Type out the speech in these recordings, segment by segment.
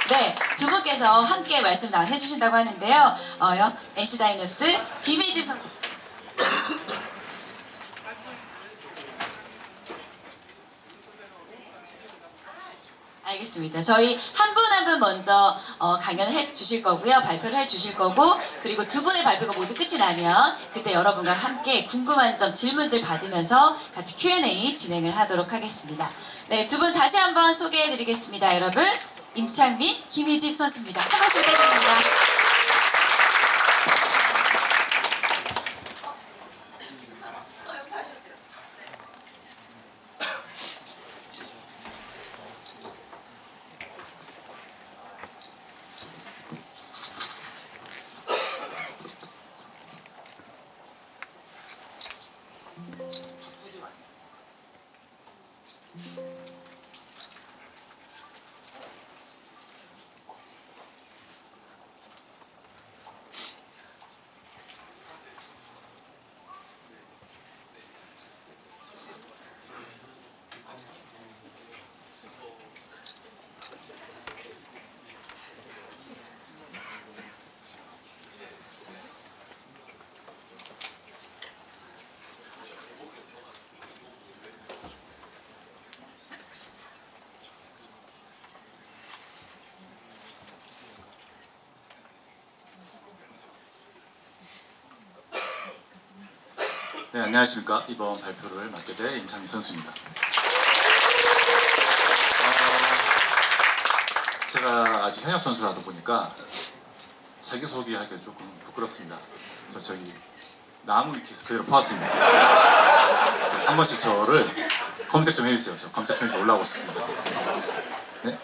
네, 두 분께서 함께 말씀 해주신다고 하는데요. NC 다이노스 김희집 선. 알겠습니다. 저희 한 분 한 분 먼저 강연을 해 주실 거고요. 발표를 해 주실 거고, 그리고 두 분의 발표가 모두 끝이 나면 그때 여러분과 함께 궁금한 점 질문들 받으면서 같이 Q&A 진행을 하도록 하겠습니다. 네, 두 분 다시 한번 소개해 드리겠습니다. 여러분, 임창민, 김희집 선수입니다. 한 박수 부탁드립니다. 네, 안녕하십니까. 이번 발표를 맡게 될 임창민 선수입니다. 제가 아직 현역 선수라다 보니까 자기소개하기가 조금 부끄럽습니다. 그래서 저기 나무 위키에서 그대로 퍼왔습니다. 한 번씩 저를 검색 좀 해주세요. 저 검색창에 좀 올라오고 있습니다. 네.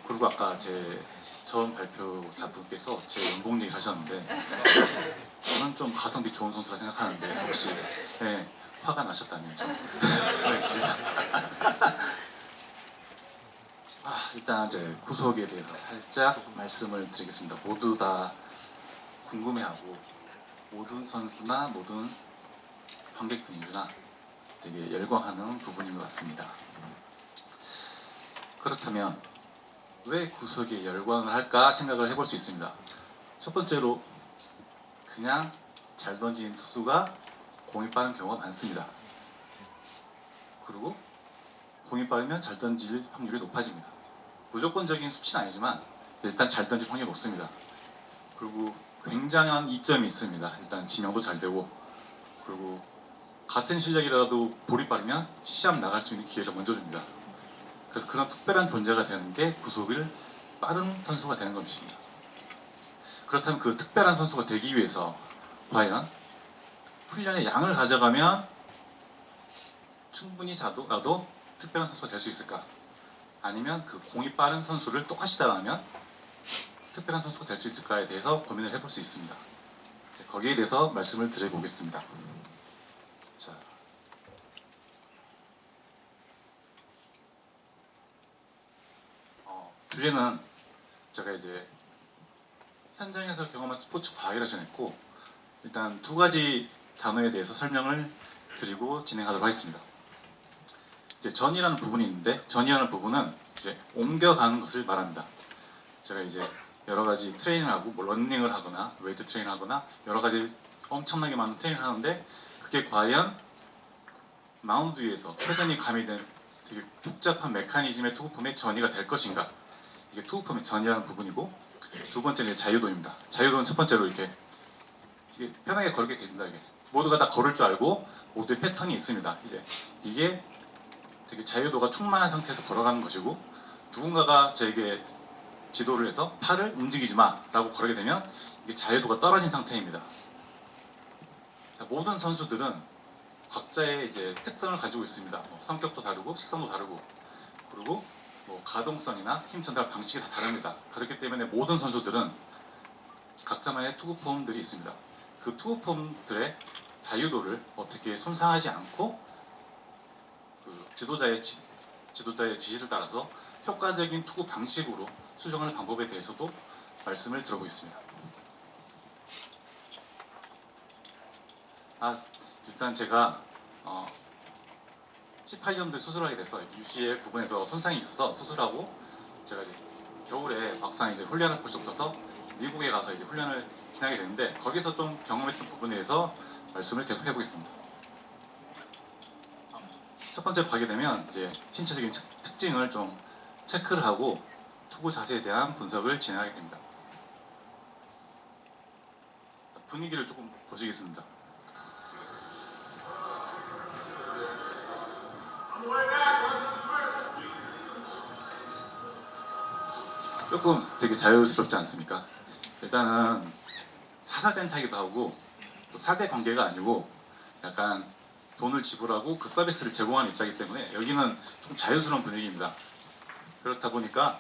그리고 아까 제 전 발표자분께서 제 연봉 얘기를 하셨는데 저는 좀 가성비 좋은 선수라 생각하는데 혹시 화가 나셨다면 좀 알겠습니다. 일단 이제 구속에 대해서 살짝 말씀을 드리겠습니다. 모두 다 궁금해하고 모든 선수나 모든 관객들이나 되게 열광하는 부분인 것 같습니다. 그렇다면 왜 구속에 열광을 할까 생각을 해볼 수 있습니다. 첫 번째로 그냥 잘 던지는 투수가 공이 빠른 경우가 많습니다. 그리고 공이 빠르면 잘 던질 확률이 높아집니다. 무조건적인 수치는 아니지만 일단 잘 던질 확률이 높습니다. 그리고 굉장한 이점이 있습니다. 일단 지명도 잘 되고, 그리고 같은 실력이라도 볼이 빠르면 시합 나갈 수 있는 기회를 먼저 줍니다. 그래서 그런 특별한 존재가 되는 게 구속을 빠른 선수가 되는 것입니다. 그렇다면 그 특별한 선수가 되기 위해서 과연 훈련의 양을 가져가면 충분히 나도 특별한 선수가 될 수 있을까? 아니면 그 공이 빠른 선수를 똑같이 따라하면 특별한 선수가 될 수 있을까에 대해서 고민을 해볼 수 있습니다. 거기에 대해서 말씀을 드려보겠습니다. 자, 주제는 제가 이제 현장에서 경험한 스포츠 과외를 전했고, 일단 두 가지 단어에 대해서 설명을 드리고 진행하도록 하겠습니다. 이제 전이라는 부분이 있는데, 전이라는 부분은 이제 옮겨가는 것을 말합니다. 제가 이제 여러 가지 트레이닝을 하고, 뭐 러닝을 하거나 웨이트 트레이닝을 하거나 여러 가지 엄청나게 많은 트레이닝을 하는데, 그게 과연 마운드 위에서 회전이 가미된 되게 복잡한 메커니즘의 투구폼의 전이가 될 것인가? 이게 투구폼의 전이라는 부분이고, 두 번째는 자유도입니다. 자유도는 첫 번째로 이게 편하게 걸게 됩니다. 이게 모두가 다 걸을 줄 알고 모두의 패턴이 있습니다. 이제 이게 되게 자유도가 충만한 상태에서 걸어가는 것이고, 누군가가 저에게 지도를 해서 팔을 움직이지 마 라고 걸게 되면 이게 자유도가 떨어진 상태입니다. 자, 모든 선수들은 각자의 이제 특성을 가지고 있습니다. 성격도 다르고 식성도 다르고, 그리고 가동성이나 힘 전달 방식이 다 다릅니다. 그렇기 때문에 모든 선수들은 각자만의 투구폼들이 있습니다. 그 투구폼들의 자유도를 어떻게 손상하지 않고 그 지도자의 지시를 따라서 효과적인 투구 방식으로 수정하는 방법에 대해서도 말씀을 들어보겠습니다. 일단 제가 18년도에 수술하게 됐어요. UCL 부분에서 손상이 있어서 수술하고 제가 이제 겨울에 막상 이제 훈련을 볼 수 없어서 미국에 가서 이제 훈련을 지나게 되는데 거기서 좀 경험했던 부분에 대해서 말씀을 계속 해보겠습니다. 첫 번째 가게 되면 이제 신체적인 특징을 좀 체크를 하고 투구 자세에 대한 분석을 진행하게 됩니다. 분위기를 조금 보시겠습니다. 조금 되게 자유스럽지 않습니까? 일단은 사사젠타이기도 하고 또 사제 관계가 아니고 약간 돈을 지불하고 그 서비스를 제공하는 입장이기 때문에 여기는 좀 자유스러운 분위기입니다. 그렇다 보니까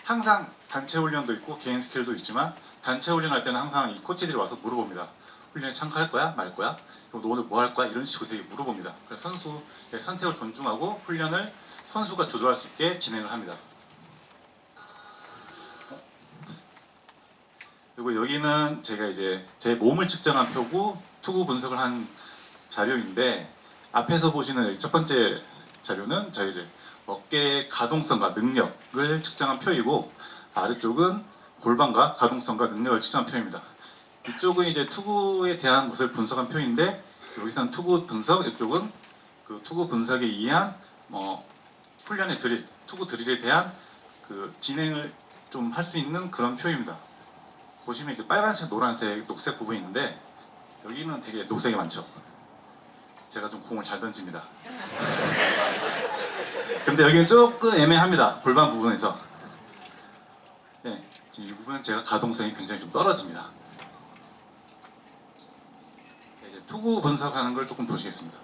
항상 단체 훈련도 있고 개인 스킬도 있지만 단체 훈련할 때는 항상 이 코치들이 와서 물어봅니다. 훈련에 참가할 거야? 말 거야? 그럼 너 오늘 뭐 할 거야? 이런 식으로 되게 물어봅니다. 그래서 선수의 선택을 존중하고 훈련을 선수가 주도할 수 있게 진행을 합니다. 그리고 여기는 제가 이제 제 몸을 측정한 표고 투구 분석을 한 자료인데 앞에서 보시는 첫 번째 자료는 저희 이제 어깨의 가동성과 능력을 측정한 표이고 아래쪽은 골반과 가동성과 능력을 측정한 표입니다. 이쪽은 이제 투구에 대한 것을 분석한 표인데 여기서는 투구 분석, 이쪽은 그 투구 분석에 의한 훈련의 드릴, 투구 드릴에 대한 그 진행을 좀 할 수 있는 그런 표입니다. 보시면 이제 빨간색, 노란색, 녹색 부분이 있는데 여기는 되게 녹색이 많죠. 제가 좀 공을 잘 던집니다. 근데 여기는 조금 애매합니다. 골반 부분에서. 네, 이 부분은 제가 가동성이 굉장히 좀 떨어집니다. 이제 투구 분석하는 걸 조금 보시겠습니다.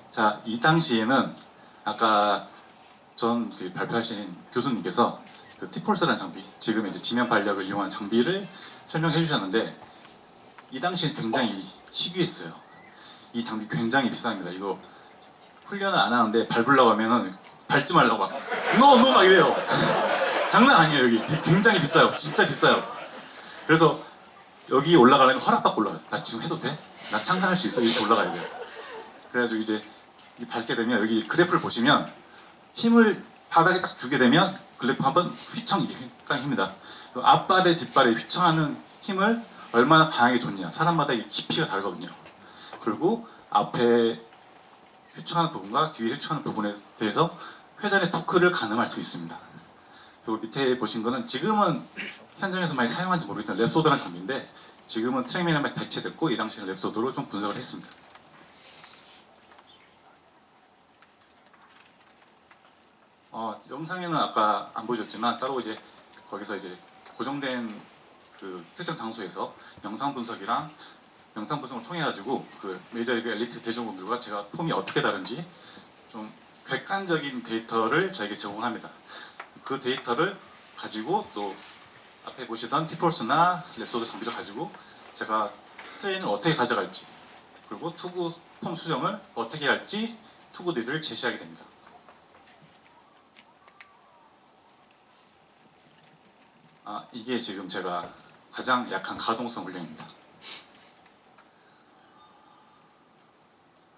자, 이 당시에는 아까 전 발표하신 교수님께서 그 T-폴스라는 장비, 지금 이제 지면 발력을 이용한 장비를 설명해 주셨는데 이 당시엔 굉장히 희귀했어요. 이 장비 굉장히 비쌉니다. 이거 훈련을 안 하는데 밟으려고 하면은 밟지 말라고 막 노 막 이래요. 장난 아니에요. 여기 굉장히 비싸요. 진짜 비싸요. 그래서 여기 올라가려면 허락받고 올라가요. 나 지금 해도 돼? 나 참가할 수 있어? 이렇게 올라가야 돼요. 그래가지고 이제 밟게 되면 여기 그래프를 보시면 힘을 바닥에 딱 주게 되면 그래프 한번 휘청 딱 힘니다. 앞발에 뒷발에 휘청하는 힘을 얼마나 강하게 줬냐. 사람마다 이 깊이가 다르거든요. 그리고 앞에 휘청하는 부분과 뒤에 휘청하는 부분에 대해서 회전의 토크를 가늠할 수 있습니다. 그리고 밑에 보신 거는 지금은 현장에서 많이 사용하는지 모르겠지만 랩소드라는 장비인데 지금은 트랙맨에 많이 대체됐고 이 당시에는 랩소드로 좀 분석을 했습니다. 영상에는 아까 안 보여줬지만 따로 이제 거기서 이제 고정된 그 특정 장소에서 영상 분석이랑 영상 분석을 통해 가지고 그 메이저리그 엘리트 대중분들과 제가 폼이 어떻게 다른지 좀 객관적인 데이터를 저에게 제공을 합니다. 그 데이터를 가지고 또 앞에 보시던 T-폴스나 랩소드 장비를 가지고 제가 트레이닝을 어떻게 가져갈지 그리고 투구 폼 수정을 어떻게 할지 투구들을 제시하게 됩니다. 이게 지금 제가 가장 약한 가동성 훈련입니다.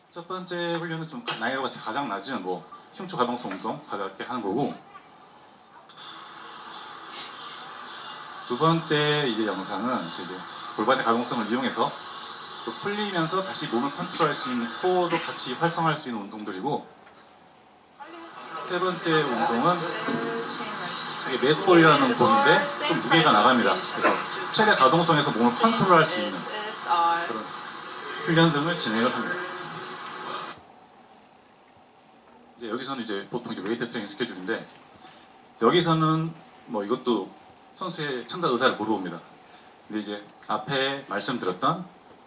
첫 번째 훈련은 좀 난이도가 가장 낮은 흉추 가동성 운동 가볍게 하는 거고 두 번째 이제 영상은 이제 골반의 가동성을 이용해서 또 풀리면서 다시 몸을 컨트롤할 수 있는 코어도 같이 활성화할 수 있는 운동들이고 세 번째 운동은 이게 매드볼이라는 공인데 좀 무게가 나갑니다. 그래서 최대 가동성에서 몸을 컨트롤할 수 있는 그런 훈련 등을 진행을 합니다. 이제 여기서는 이제 보통 이제 웨이트 트레이닝 스케줄인데 여기서는 이것도 선수의 참가 의사를 물어봅니다. 근데 이제 앞에 말씀드렸던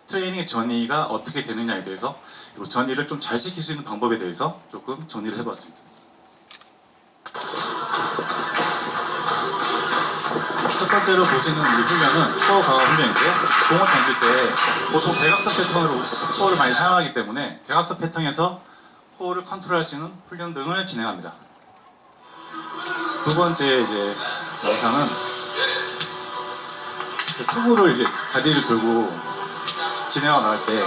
트레이닝의 전이가 어떻게 되느냐에 대해서 그리고 전이를 좀 잘 시킬 수 있는 방법에 대해서 조금 정리를 해봤습니다. 첫 번째로 보시는 이 훈련은 코어 강화 훈련인데요. 공을 던질 때 보통 대각선 패턴으로 코어를 많이 사용하기 때문에 대각선 패턴에서 코어를 컨트롤할 수 있는 훈련 등을 진행합니다. 두 번째 이제 영상은 투구를 이제 다리를 들고 진행하고 나갈 때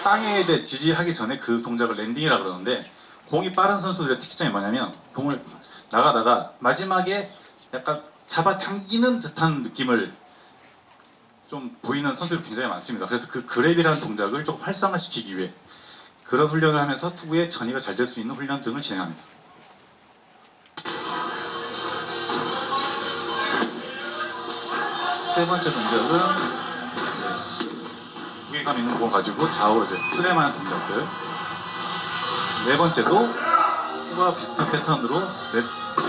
땅에 이제 지지하기 전에 그 동작을 랜딩이라 그러는데, 공이 빠른 선수들의 특징이 뭐냐면 공을 나가다가 마지막에 약간 잡아당기는 듯한 느낌을 좀 보이는 선수들이 굉장히 많습니다. 그래서 그 그랩이라는 동작을 조금 활성화시키기 위해 그런 훈련을 하면서 투구의 전이가 잘 될 수 있는 훈련 등을 진행합니다. 세 번째 동작은 무게감 있는 공을 가지고 좌우로 이제 슬램하는 동작들. 네 번째도 투구와 비슷한 패턴으로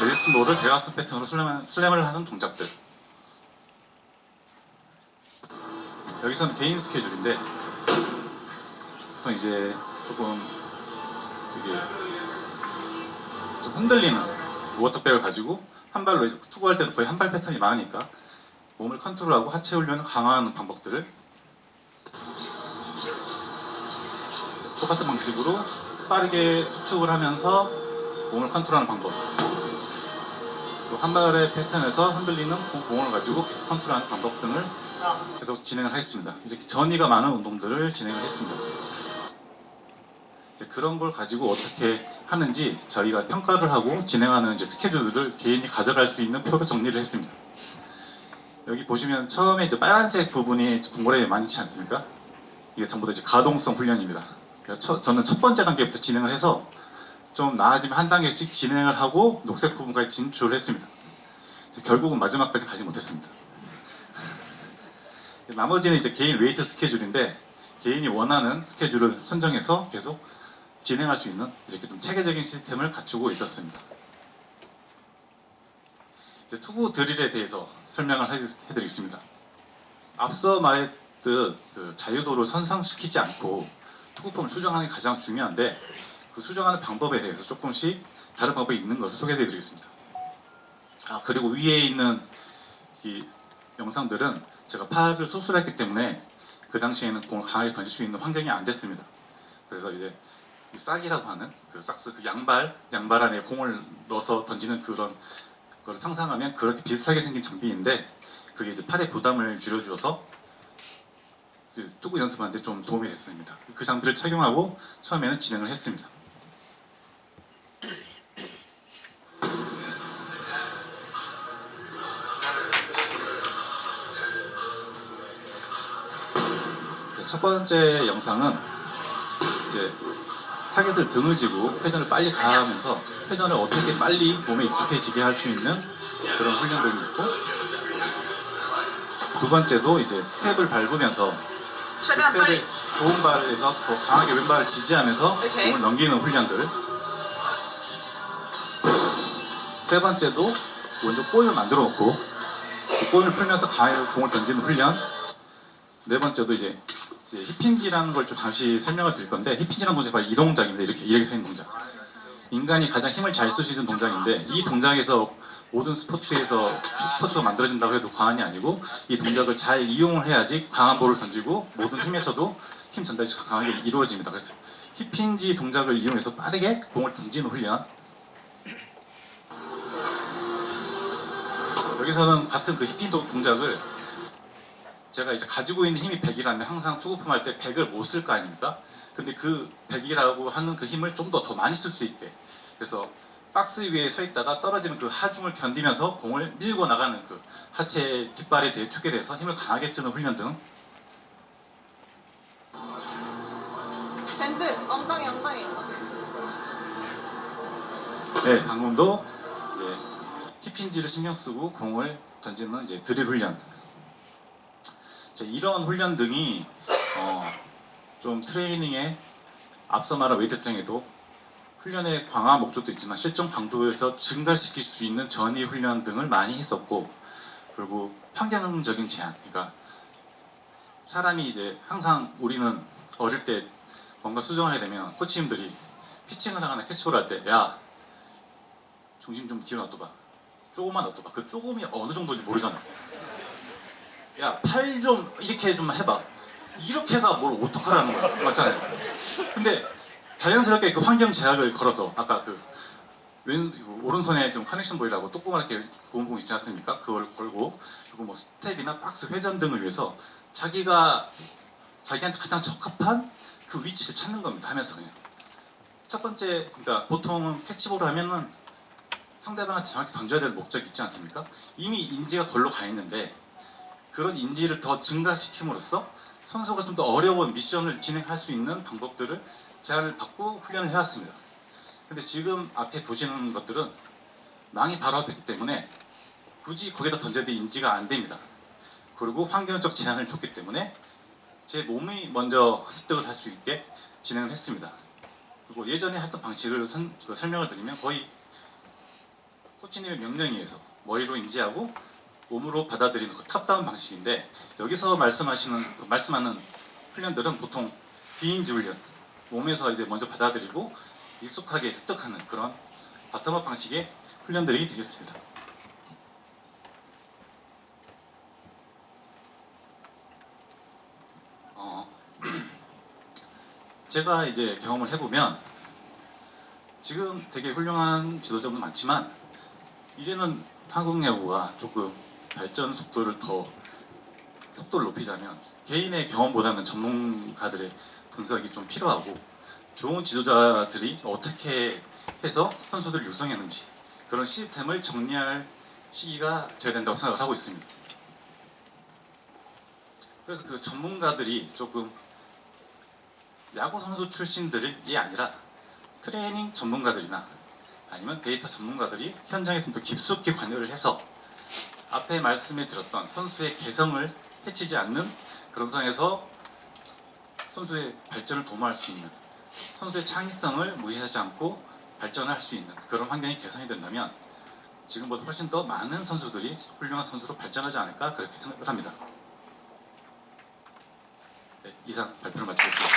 레디스볼을 대각선 패턴으로 슬램을 하는 동작들. 여기서는 개인 스케줄인데 보통 이제 조금 좀 흔들리는 워터백을 가지고 한 발로 이제 투구할 때도 거의 한 발 패턴이 많으니까 몸을 컨트롤하고 하체 훈련을 강화하는 방법들을 똑같은 방식으로 빠르게 수축을 하면서 몸을 컨트롤하는 방법, 또 한 발의 패턴에서 흔들리는 공을 가지고 계속 컨트롤하는 방법 등을 계속 진행을 했습니다. 이렇게 전이가 많은 운동들을 진행을 했습니다. 이제 그런 걸 가지고 어떻게 하는지 저희가 평가를 하고 진행하는 이제 스케줄들을 개인이 가져갈 수 있는 표로 정리를 했습니다. 여기 보시면 처음에 이제 빨간색 부분이 동그라미 많지 않습니까? 이게 전부 다 이제 가동성 훈련입니다. 그러니까 저는 첫 번째 단계부터 진행을 해서 좀 나아지면 한 단계씩 진행을 하고 녹색 부분까지 진출을 했습니다. 결국은 마지막까지 가지 못했습니다. 나머지는 이제 개인 웨이트 스케줄인데 개인이 원하는 스케줄을 선정해서 계속 진행할 수 있는 이렇게 좀 체계적인 시스템을 갖추고 있었습니다. 이제 투구 드릴에 대해서 설명을 해드리겠습니다. 앞서 말했듯 그 자유도를 손상시키지 않고 투구폼을 수정하는 게 가장 중요한데 그 수정하는 방법에 대해서 조금씩 다른 방법이 있는 것을 소개해드리겠습니다. 그리고 위에 있는 이 영상들은 제가 팔을 수술했기 때문에 그 당시에는 공을 강하게 던질 수 있는 환경이 안 됐습니다. 그래서 이제 싹이라고 하는 그 삭스, 그 양발 안에 공을 넣어서 던지는 그런 걸 상상하면 그렇게 비슷하게 생긴 장비인데 그게 이제 팔의 부담을 줄여줘서 투구 연습하는데 좀 도움이 됐습니다. 그 장비를 착용하고 처음에는 진행을 했습니다. 첫 번째 영상은 이제 타겟을 등을 지고 회전을 빨리 가하면서 회전을 어떻게 빨리 몸에 익숙해지게 할 수 있는 그런 훈련들이 있고, 두 번째도 이제 스텝을 밟으면서 그 스텝의 좋은 발에서 더 강하게 왼발을 지지하면서 몸을 넘기는 훈련들. 세 번째도 먼저 꼬인을 만들어 놓고 그 꼬인을 풀면서 강하게 공을 던지는 훈련. 네 번째도 이제 힙힌지라는 걸 좀 잠시 설명을 드릴 건데, 힙힌지라는 동작이 바로 이 동작입니다. 이렇게 서 있는 동작. 인간이 가장 힘을 잘 쓸 수 있는 동작인데 이 동작에서 모든 스포츠가 만들어진다고 해도 과언이 아니고 이 동작을 잘 이용을 해야지 강한 볼을 던지고 모든 힘에서도 힘 전달이 강하게 이루어집니다. 그래서 힙힌지 동작을 이용해서 빠르게 공을 던지는 훈련. 여기서는 같은 그 힙힌 동작을 제가 이제 가지고 있는 힘이 100이라면 항상 투구폼 할 때 100을 못 쓸 거 아닙니까? 근데 그 100이라고 하는 그 힘을 좀 더 많이 쓸 수 있게, 그래서 박스 위에 서 있다가 떨어지는 그 하중을 견디면서 공을 밀고 나가는 그 하체 뒷발에 대축에 대해서 힘을 강하게 쓰는 훈련 등. 밴드 엉덩이. 네, 방금도 이제 힙힌지를 신경 쓰고 공을 던지는 이제 드릴 훈련. 이런 훈련 등이 좀 트레이닝에 앞서 말한 웨이트 트레이닝에도 훈련의 강화 목적도 있지만 실전 강도에서 증가시킬 수 있는 전위 훈련 등을 많이 했었고, 그리고 환경적인 제한, 그러니까 사람이 이제 항상 우리는 어릴 때 뭔가 수정하게 되면 코치님들이 피칭을 하거나 캐치볼 할 때 야 중심 좀 뒤로 놔둬봐, 조금만 놔둬봐. 그 조금이 어느 정도인지 모르잖아. 야, 팔 좀 이렇게 좀 해봐. 이렇게가 뭘 어떡하라는 거야. 맞잖아요. 근데 자연스럽게 그 환경 제약을 걸어서 아까 그 오른손에 좀 커넥션 보이라고 조그맣게 구운 공 있지 않습니까? 그걸 걸고, 그리고 뭐 스텝이나 박스 회전 등을 위해서 자기가 자기한테 가장 적합한 그 위치를 찾는 겁니다. 하면서 그냥 첫 번째, 그러니까 보통은 캐치볼을 하면은 상대방한테 정확히 던져야 될 목적이 있지 않습니까? 이미 인지가 걸로 가 있는데 그런 인지를 더 증가시킴으로써 선수가 좀 더 어려운 미션을 진행할 수 있는 방법들을 제안을 받고 훈련을 해왔습니다. 근데 지금 앞에 보시는 것들은 망이 바로 앞에 있기 때문에 굳이 거기다 던져야 될 인지가 안 됩니다. 그리고 환경적 제한을 줬기 때문에 제 몸이 먼저 습득을 할 수 있게 진행을 했습니다. 그리고 예전에 했던 방식을 설명을 드리면 거의 코치님의 명령에 의해서 머리로 인지하고 몸으로 받아들이는 그 탑다운 방식인데, 여기서 말씀하는 훈련들은 보통 비인지 훈련, 몸에서 이제 먼저 받아들이고 익숙하게 습득하는 그런 바텀업 방식의 훈련들이 되겠습니다. 제가 이제 경험을 해보면 지금 되게 훌륭한 지도자도 많지만 이제는 한국 야구가 조금 발전 속도를 높이자면 개인의 경험보다는 전문가들의 분석이 좀 필요하고, 좋은 지도자들이 어떻게 해서 선수들을 육성했는지 그런 시스템을 정리할 시기가 돼야 된다고 생각을 하고 있습니다. 그래서 그 전문가들이 조금 야구 선수 출신들이 아니라 트레이닝 전문가들이나 아니면 데이터 전문가들이 현장에 좀 더 깊숙이 관여를 해서 앞에 말씀해 드렸던 선수의 개성을 해치지 않는 그런 상황에서 선수의 발전을 도모할 수 있는, 선수의 창의성을 무시하지 않고 발전할 수 있는 그런 환경이 개선이 된다면 지금보다 훨씬 더 많은 선수들이 훌륭한 선수로 발전하지 않을까, 그렇게 생각을 합니다. 네, 이상 발표를 마치겠습니다.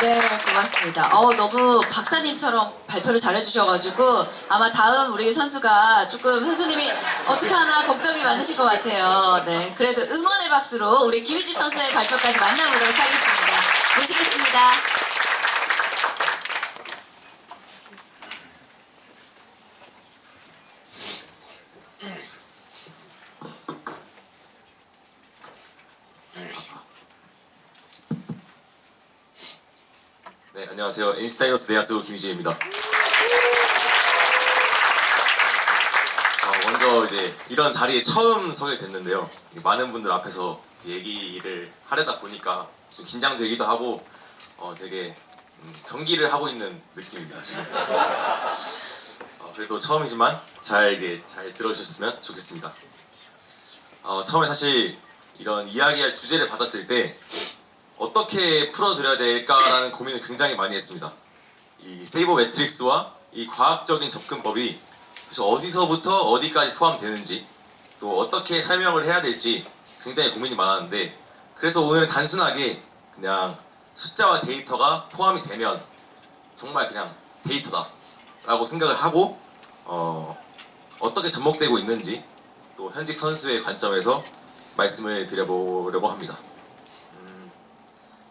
네, 고맙습니다. 너무 박사님처럼 발표를 잘해주셔가지고 아마 다음 우리 선수가 조금 선수님이 어떻게 하나 걱정이 많으실 것 같아요. 네, 그래도 응원의 박수로 우리 김희집 선수의 발표까지 만나보도록 하겠습니다. 모시겠습니다. 네, 안녕하세요. NC 다이노스 내야수 김희재입니다. 먼저 이제 이런 자리에 처음 서게 됐는데요. 많은 분들 앞에서 얘기를 하려다 보니까 좀 긴장되기도 하고 되게 경기를 하고 있는 느낌입니다, 지금. 그래도 처음이지만 잘 들어주셨으면 좋겠습니다. 처음에 사실 이런 이야기할 주제를 받았을 때 어떻게 풀어드려야 될까라는 고민을 굉장히 많이 했습니다. 이 세이버 매트릭스와 이 과학적인 접근법이 도대체 어디서부터 어디까지 포함되는지, 또 어떻게 설명을 해야 될지 굉장히 고민이 많았는데, 그래서 오늘은 단순하게 그냥 숫자와 데이터가 포함이 되면 정말 그냥 데이터다 라고 생각을 하고 어떻게 접목되고 있는지 또 현직 선수의 관점에서 말씀을 드려보려고 합니다.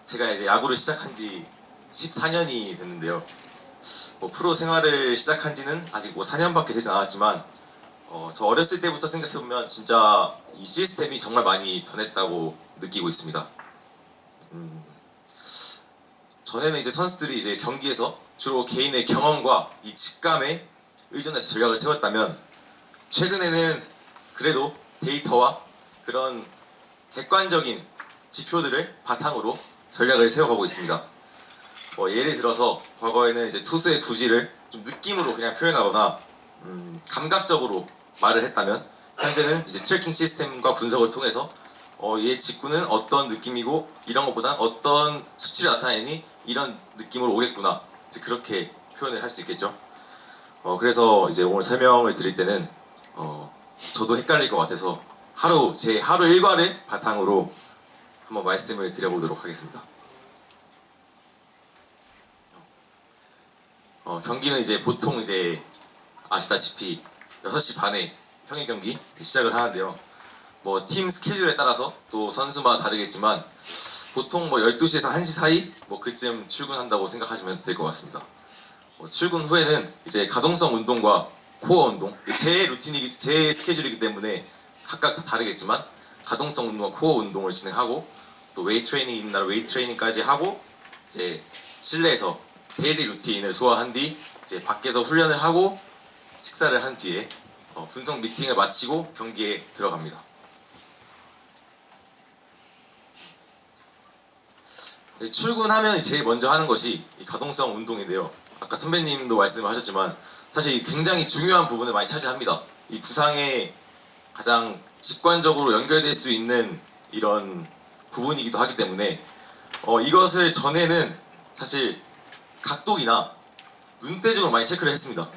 제가 이제 야구를 시작한 지 14년이 됐는데요. 프로 생활을 시작한 지는 아직 4년밖에 되지 않았지만 저 어렸을 때부터 생각해보면 진짜 이 시스템이 정말 많이 변했다고 느끼고 있습니다. 전에는 이제 선수들이 이제 경기에서 주로 개인의 경험과 이 직감에 의존해서 전략을 세웠다면, 최근에는 그래도 데이터와 그런 객관적인 지표들을 바탕으로 전략을 세워가고 있습니다. 예를 들어서 과거에는 이제 투수의 구질을 좀 느낌으로 그냥 표현하거나 감각적으로 말을 했다면, 현재는 이제 트래킹 시스템과 분석을 통해서 얘 직구는 어떤 느낌이고 이런 것보다 어떤 수치를 나타내니 이런 느낌으로 오겠구나, 이제 그렇게 표현을 할 수 있겠죠. 그래서 이제 오늘 설명을 드릴 때는 저도 헷갈릴 것 같아서 제 하루 일과를 바탕으로 한번 말씀을 드려보도록 하겠습니다. 경기는 이제 보통 이제 아시다시피 6시 반에 평일 경기 시작을 하는데요. 팀 스케줄에 따라서 또 선수마다 다르겠지만 보통 12시에서 1시 사이 그쯤 출근한다고 생각하시면 될 것 같습니다. 출근 후에는 이제 가동성 운동과 코어 운동, 제 스케줄이기 때문에 각각 다 다르겠지만 가동성 운동과 코어 운동을 진행하고 또 웨이트 트레이닝 있는 날 웨이트 트레이닝까지 하고 이제 실내에서 데일리 루틴을 소화한 뒤 이제 밖에서 훈련을 하고 식사를 한 뒤에 분석 미팅을 마치고 경기에 들어갑니다. 출근하면 제일 먼저 하는 것이 이 가동성 운동인데요. 아까 선배님도 말씀하셨지만 사실 굉장히 중요한 부분을 많이 차지합니다. 이 부상에 가장 직관적으로 연결될 수 있는 이런 부분이기도 하기 때문에 이것을 전에는 사실 각도기나 눈대중으로 많이 체크를 했습니다.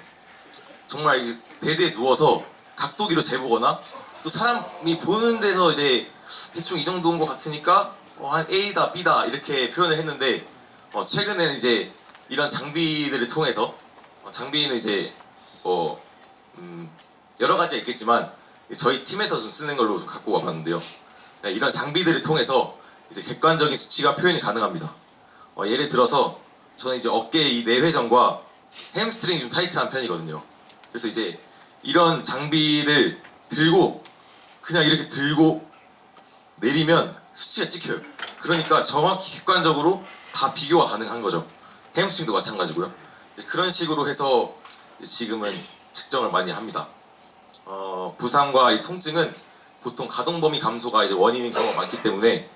정말 이 베드에 누워서 각도기로 재보거나 또 사람이 보는 데서 이제 대충 이 정도인 것 같으니까 한 A다 B다 이렇게 표현을 했는데 최근에는 이제 이런 장비들을 통해서 장비는 이제 여러 가지가 있겠지만 저희 팀에서 좀 쓰는 걸로 좀 갖고 와봤는데요. 네, 이런 장비들을 통해서 이제 객관적인 수치가 표현이 가능합니다. 예를 들어서 저는 이제 어깨 이 내회전과 햄스트링이 좀 타이트한 편이거든요. 그래서 이제 이런 장비를 들고 그냥 이렇게 들고 내리면 수치가 찍혀요. 그러니까 정확히 객관적으로 다 비교가 가능한 거죠. 햄스트링도 마찬가지고요. 그런 식으로 해서 지금은 측정을 많이 합니다. 부상과 이 통증은 보통 가동 범위 감소가 이제 원인인 경우가 많기 때문에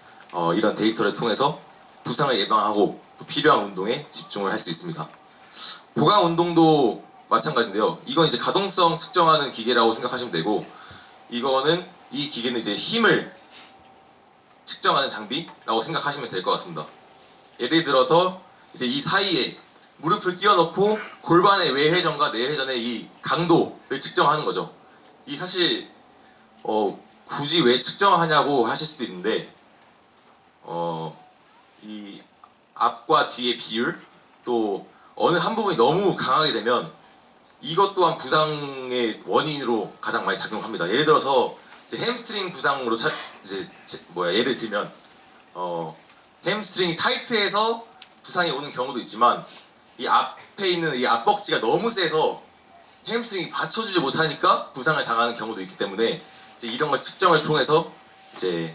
이런 데이터를 통해서 부상을 예방하고 또 필요한 운동에 집중을 할 수 있습니다. 보강 운동도 마찬가지인데요. 이건 이제 가동성 측정하는 기계라고 생각하시면 되고, 이거는 이 기계는 이제 힘을 측정하는 장비라고 생각하시면 될 것 같습니다. 예를 들어서 이제 이 사이에 무릎을 끼워 넣고 골반의 외회전과 내회전의 이 강도를 측정하는 거죠. 이 사실 굳이 왜 측정하냐고 하실 수도 있는데 이 앞과 뒤의 비율 또 어느 한 부분이 너무 강하게 되면 이것 또한 부상의 원인으로 가장 많이 작용합니다. 예를 들어서 이제 햄스트링 부상으로 예를 들면 햄스트링이 타이트해서 부상이 오는 경우도 있지만 이 앞에 있는 이 앞벅지가 너무 세서 햄스트링이 받쳐주지 못하니까 부상을 당하는 경우도 있기 때문에 이제 이런 걸 측정을 통해서 이제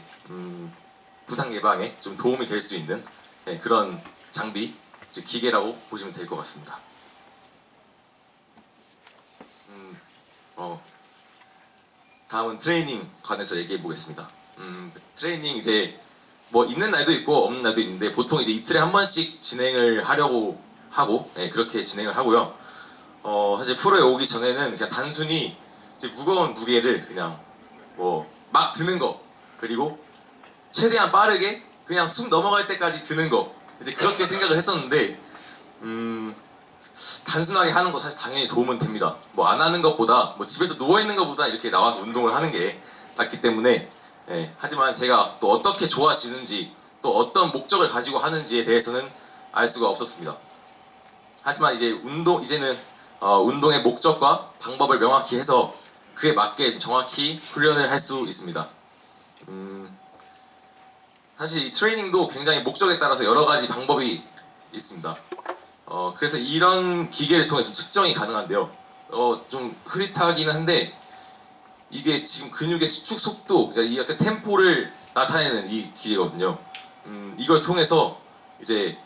부상 예방에 좀 도움이 될 수 있는 그런 장비, 이제 기계라고 보시면 될 것 같습니다. 다음은 트레이닝 관해서 얘기해 보겠습니다. 트레이닝 이제 뭐 있는 날도 있고 없는 날도 있는데 보통 이제 이틀에 한 번씩 진행을 하려고 하고 그렇게 진행을 하고요. 사실 프로에 오기 전에는 그냥 단순히 이제 무거운 무게를 그냥 뭐 막 드는 거 그리고 최대한 빠르게 그냥 숨 넘어갈 때까지 드는 거 이제 그렇게 생각을 했었는데 단순하게 하는 거 사실 당연히 도움은 됩니다. 뭐 안 하는 것보다 뭐 집에서 누워 있는 것보다 이렇게 나와서 운동을 하는 게 낫기 때문에 하지만 제가 또 어떻게 좋아지는지 또 어떤 목적을 가지고 하는지에 대해서는 알 수가 없었습니다. 하지만 이제 이제는 운동의 목적과 방법을 명확히 해서 그에 맞게 좀 정확히 훈련을 할 수 있습니다. 사실 이 트레이닝도 굉장히 목적에 따라서 여러 가지 방법이 있습니다. 그래서 이런 기계를 통해서 측정이 가능한데요. 좀 흐릿하기는 한데 이게 지금 근육의 수축 속도, 이 약간 템포를 나타내는 이 기계거든요. 이걸 통해서 이제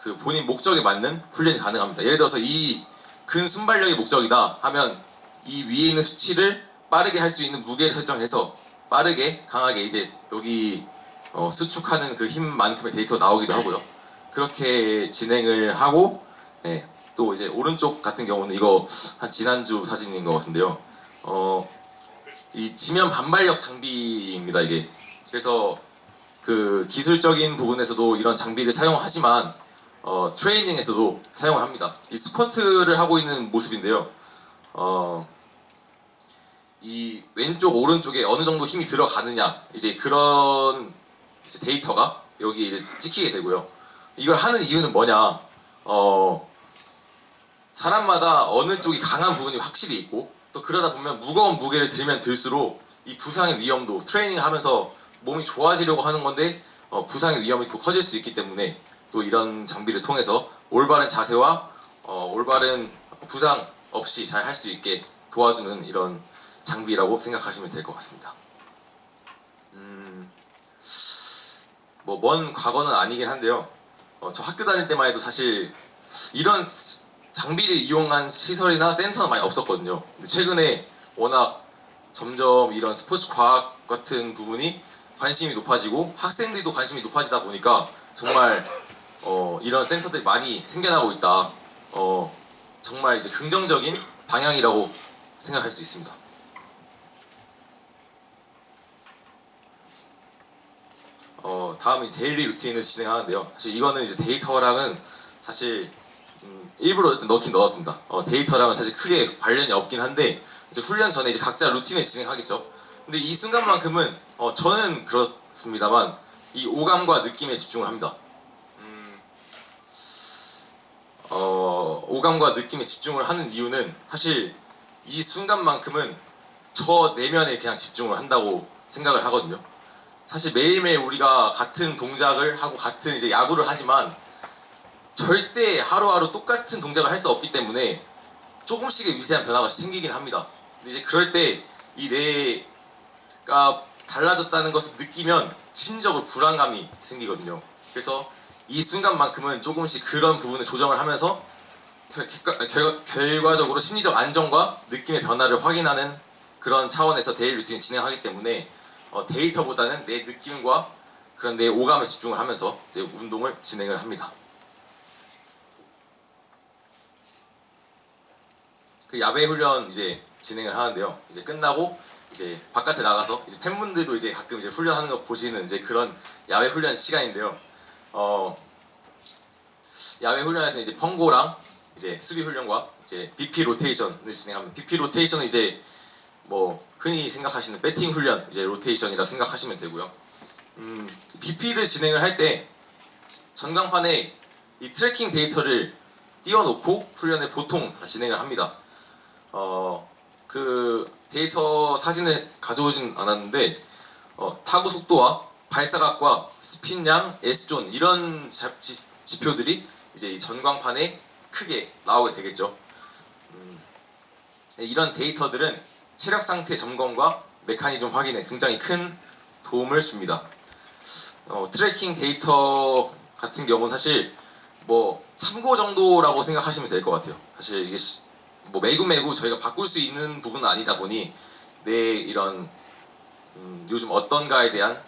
그 본인 목적에 맞는 훈련이 가능합니다. 예를 들어서 이 근순발력이 목적이다 하면 이 위에 있는 수치를 빠르게 할 수 있는 무게를 설정해서 빠르게 강하게 이제 여기 수축하는 그 힘만큼의 데이터 나오기도 하고요. 그렇게 진행을 하고 또 이제 오른쪽 같은 경우는 이거 한 지난주 사진인 것 같은데요. 이 지면 반발력 장비입니다 이게. 그래서 그 기술적인 부분에서도 이런 장비를 사용하지만 트레이닝에서도 사용을 합니다. 이 스쿼트를 하고 있는 모습인데요. 이 왼쪽 오른쪽에 어느 정도 힘이 들어가느냐 이제 그런 이제 데이터가 여기 이제 찍히게 되고요. 이걸 하는 이유는 뭐냐? 사람마다 어느 쪽이 강한 부분이 확실히 있고 또 그러다 보면 무거운 무게를 들면 들수록 이 부상의 위험도 트레이닝 하면서 몸이 좋아지려고 하는 건데 부상의 위험이 또 커질 수 있기 때문에 또 이런 장비를 통해서 올바른 자세와 올바른 부상 없이 잘 할 수 있게 도와주는 이런 장비라고 생각하시면 될 것 같습니다. 뭐 먼 과거는 아니긴 한데요. 저 학교 다닐 때만 해도 사실 이런 장비를 이용한 시설이나 센터는 많이 없었거든요. 근데 최근에 워낙 점점 이런 스포츠 과학 같은 부분이 관심이 높아지고 학생들도 관심이 높아지다 보니까 정말 이런 센터들이 많이 생겨나고 있다. 정말 이제 긍정적인 방향이라고 생각할 수 있습니다. 다음 이제 데일리 루틴을 진행하는데요. 사실 이거는 이제 데이터랑은 사실 일부러 넣긴 넣었습니다. 데이터랑은 사실 크게 관련이 없긴 한데 이제 훈련 전에 이제 각자 루틴을 진행하겠죠. 근데 이 순간만큼은 저는 그렇습니다만 이 오감과 느낌에 집중을 합니다. 오감과 느낌에 집중을 하는 이유는 사실 이 순간만큼은 저 내면에 그냥 집중을 한다고 생각을 하거든요. 사실 매일매일 우리가 같은 동작을 하고 같은 이제 야구를 하지만 절대 하루하루 똑같은 동작을 할 수 없기 때문에 조금씩의 미세한 변화가 생기긴 합니다. 근데 이제 그럴 때 이 뇌가 달라졌다는 것을 느끼면 심리적으로 불안감이 생기거든요. 그래서 이 순간만큼은 조금씩 그런 부분을 조정을 하면서 결과적으로 심리적 안정과 느낌의 변화를 확인하는 그런 차원에서 데일리 루틴을 진행하기 때문에 데이터보다는 내 느낌과 그런 내 오감에 집중을 하면서 이제 운동을 진행을 합니다. 그 야외 훈련 이제 진행을 하는데요. 이제 끝나고 이제 바깥에 나가서 이제 팬분들도 이제 가끔 이제 훈련하는 거 보시는 이제 그런 야외 훈련 시간인데요. 야외 훈련에서 이제 펑고랑 이제 수비 훈련과 이제 BP 로테이션을 진행합니다. BP 로테이션은 이제 뭐 흔히 생각하시는 배팅 훈련 이제 로테이션이라 생각하시면 되고요. BP를 진행을 할 때 전광판에 이 트래킹 데이터를 띄워놓고 훈련을 보통 다 진행을 합니다. 그 데이터 사진을 가져오진 않았는데 타구 속도와 발사각과 스핀량, S존 이런 지표들이 이제 이 전광판에 크게 나오게 되겠죠. 이런 데이터들은 체력 상태 점검과 메커니즘 확인에 굉장히 큰 도움을 줍니다. 트래킹 데이터 같은 경우는 사실 뭐 참고 정도라고 생각하시면 될 것 같아요. 사실 이게 뭐 매구 저희가 바꿀 수 있는 부분은 아니다 보니 내 이런 요즘 어떤가에 대한